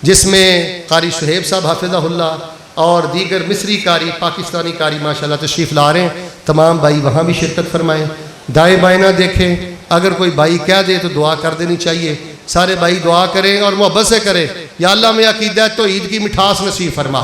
जिसमें कारी शुहेब साहब हाफिज़हुल्लाह और दीगर मिस्री कारी, पाकिस्तानी कारी माशाल्लाह तशरीफ़ ला रहे हैं। तमाम भाई वहाँ भी शिरकत फरमाएँ, दाएँ बाएँ ना देखें। अगर कोई भाई कह दे तो दुआ कर देनी चाहिए। सारे भाई दुआ करें और मोहब्बत से करें, या अल्लाह में अकीदा तो ईद की मिठास नसीब फरमा,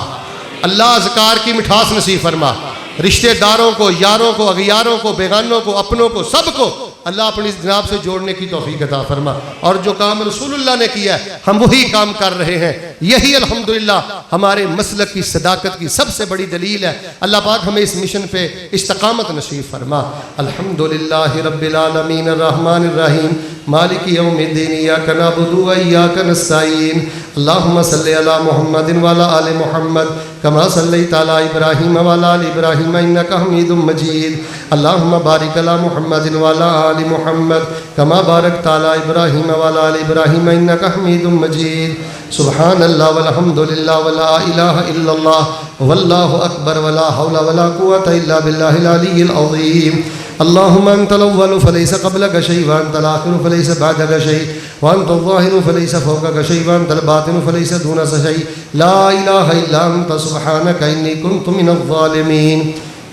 अल्लाह अज़कार की मिठास नसीब फरमा। रिश्तेदारों को, यारों को, अगियारों को, बेगानों को, अपनों को, सबको अल्लाह अपनी जनाब से जोड़ने की तौफीक अता फरमा। और जो काम रसूलुल्लाह ने किया है हम वही काम कर रहे हैं। यही अल्हम्दुलिल्लाह हमारे मसलक की सदाकत की सबसे बड़ी दलील है। अल्लाह पाक हमें इस मिशन पे इस्तकामत नसीब फरमा। अल्हम्दुलिल्लाहि रब्बिल आलमीन अर्रहमानिर रहीम मालिकि यौमिद्दीन इय्याका नअबुदु व इय्याका नस्तईन अल्लाहुम्मा सल्लि अला मुहम्मदिन व अला आलि मुहम्मद कमा सल्लैता अला इब्राहीम व अला आलि इब्राहीम इन्नका हमीदुम मजीद अल्लाहुम्मा बारिक अला मुहम्मदिन व अला आलि मुहम्मद कमा बारकता अला इब्राहीम व अला आलि इब्राहीम इन्नका हमीदुम मजीद सुब्हानल्लाह वल्हम्दुलिल्लाह व ला इलाहा इल्लल्लाह वल्लाहु अकबर व ला हौला व ला कुव्वता इल्ला बिल्लाहिल अलिय्यिल अज़ीम अल्लाहुम्मा अंतल अव्वलु फलैसा क़ब्लका शै व अंतल आखिरु फलैसा बअदका शै व अंतल ज़ाहिरु फलैसा फ़ौक़का शै व अंतल बातिनु फलैसा दूनका शै ला इलाहा इल्ला अंता सुब्हानका इन्नी कुन्तु मिनज़ ज़ालिमीन।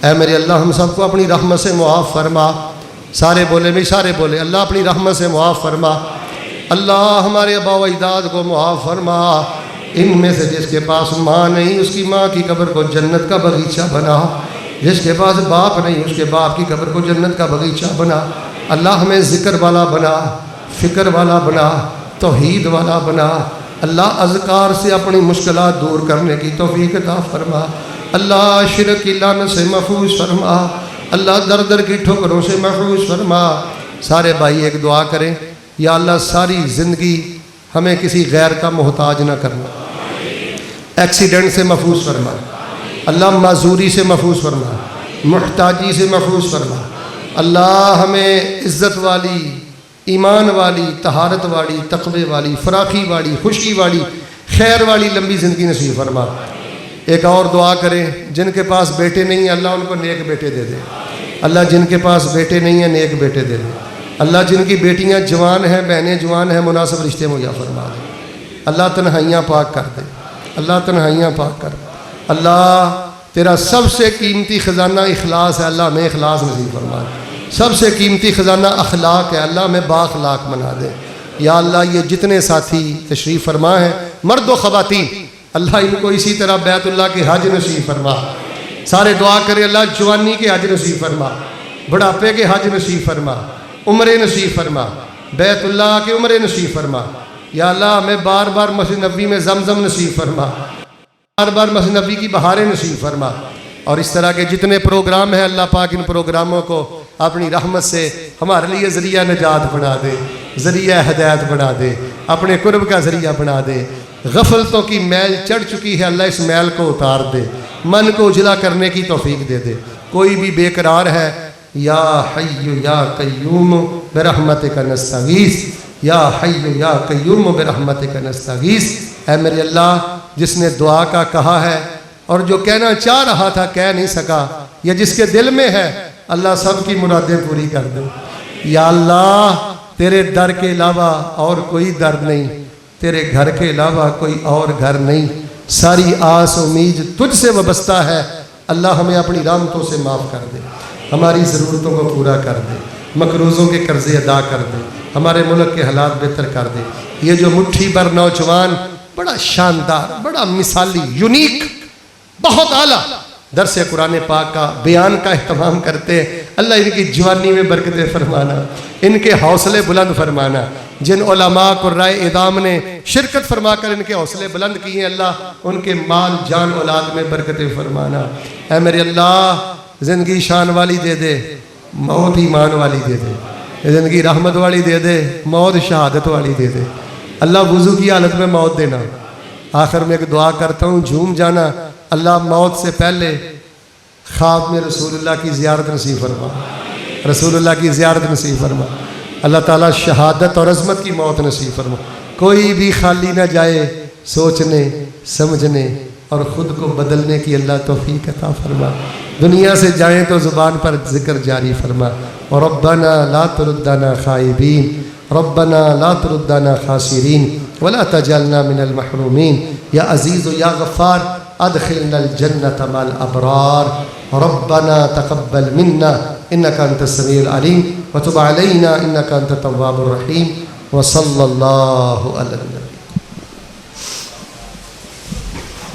ऐ मेरे अल्लाह हम सबको अपनी रहमत से मुआफ़ फरमा। सारे बोले भी, सारे बोले अल्लाह अपनी रहमत से मुआफ़ फरमा। अल्लाह हमारे आबा व अजदाद को मुआफ़ फरमा। इनमें से जिसके पास माँ नहीं उसकी माँ की कब्र को जन्नत का बगीचा बना, जिसके पास बाप नहीं उसके बाप की कब्र को जन्नत का बगीचा बना। अल्लाह हमें ज़िक्र वाला बना, फ़िक्र वाला बना, तौहीद वाला बना। अल्लाह अज़कार से अपनी मुश्किलात दूर करने की तौफीक अता फरमा। अल्लाह शिरक की लानत से महफूज फरमा, अल्लाह दर दर की ठोकरों से महफूज फरमा। सारे भाई एक दुआ करें, या अल्लाह सारी ज़िंदगी हमें किसी गैर का मोहताज ना करना, एक्सीडेंट से महफूज फरमा, अल्लाह माजूरी से महफूज फरमा, मुहताजी से महफूज फरमा। अल्लाह हमें इज़्ज़त वाली, ईमान वाली, तहारत वाली, तक़वे वाली, फ़राखी वाली, खुशी वाली, खैर वाली लंबी ज़िंदगी नसीब फरमा। एक और दुआ करें, जिनके पास बेटे नहीं हैं अल्लाह उनको नेक बेटे दे दे। अल्लाह जिनके पास बेटे नहीं हैं नेक बेटे दे दे। अल्लाह जिनकी बेटियां जवान हैं, बहनें जवान हैं, मुनासिब रिश्ते मुहैया फरमा दे। अल्लाह तन्हाइयाँ पाक कर दे, अल्लाह तन्हाइयाँ पाक कर दे। अल्लाह तेरा सबसे कीमती ख़जाना इखलास है, अल्लाह हमें इखलास नसीब फरमा दे। सबसे कीमती ख़जाना अखलाक है, अल्लाह हमें बाखलाक बना दे। या अल्लाह ये जितने साथी तशरीफ़ फरमा हैं, मर्द व ख़वातीन, अल्लाह इनको इसी तरह बैतुल्लाह के हज नसीब फरमा। सारे दुआ करें, अल्लाह जवानी के हज नसीब फरमा, बुढ़ापे के हज नसीब फरमा, उम्रे नसीब फरमा, बैतुल्लाह के उम्रे नसीब फरमा। या अल्लाह हमें बार बार मस्जिद नबी में ज़मज़म नसीब फरमा, बार बार मस्जिद नबी की बहारें नसीब फरमा। और इस तरह के जितने प्रोग्राम हैं अल्लाह पाक इन प्रोग्रामों को अपनी रहमत से हमारे लिए ज़रिया निजात बना दे, ज़रिया हिदायत बना दे, अपने कुर्ब का ज़रिया बना दे। गफलतों की मैल चढ़ चुकी है, अल्लाह इस मैल को उतार दे, मन को उजला करने की तौफीक दे दे। कोई भी बेकरार है, या हय्यु या कय्यूम बिरहमतिक नस्तगीस, या हय्यु या कय्यूम बिरहमतिक नस्तगीस। ऐ मेरे अल्लाह, जिसने दुआ का कहा है और जो कहना चाह रहा था कह नहीं सका, या जिसके दिल में है, अल्लाह सब की मुरादें पूरी कर दे। या अल्लाह, तेरे दर के अलावा और कोई दर नहीं, तेरे घर के अलावा कोई और घर नहीं, सारी आस उम्मीद तुझसे वाबस्ता है। अल्लाह हमें अपनी रहमतों से माफ़ कर दे, हमारी ज़रूरतों को पूरा कर दे, मकरूज़ों के कर्ज़े अदा कर दे, हमारे मुल्क के हालात बेहतर कर दे। ये जो मुट्ठी भर नौजवान बड़ा शानदार, बड़ा मिसाली, यूनिक, बहुत आला दरस कुरान पाक का बयान का अहतमाम करते हैं, अल्लाह इनकी जवानी में बरकतें फरमाना, इनके हौसले बुलंद फरमाना। जिन उलमा कुर्राए इदाम ने शिरकत फरमाकर इनके हौसले बुलंद किए हैं, अल्लाह उनके माल जान औलाद में बरकतें फरमाना। ऐ मेरे अल्लाह, ज़िंदगी शान वाली दे दे, मौत ईमान वाली दे दे, ज़िंदगी रहमत वाली दे दे, मौत शहादत वाली दे दे। अल्लाह वुज़ू की हालत में मौत देना। आखिर में एक दुआ करता हूँ, झूम जाना, अल्लाह मौत से पहले ख्वाब में रसूलुल्लाह की ज़ियारत नसीब फरमा, रसूलुल्लाह की ज़ियारत नसीब फरमा। अल्लाह ताला शहादत और अज़मत की मौत नसीब फरमा। कोई भी खाली ना जाए सोचने, समझने और ख़ुद को बदलने की अल्लाह तौफ़ीक़ अता फरमा। दुनिया से जाएँ तो ज़ुबान पर ज़िक्र जारी फरमा। और रब्बना ला तुरुद्दना खाइबीन, रब्बना ला तुरुद्दना खासिरीन, वला तजअलना मिनल महरूमीन। या अज़ीज़ या गफ़्फ़ार, अदखिलनल जन्नत मअल अबरार। रब्बना तक़ब्बल मिन्ना इन्नका अंतस समीउल अलीम व तुब अलैना इन्नका अंतत तव्वाबुर रहीम। व सल्लल्लाहु अलैहि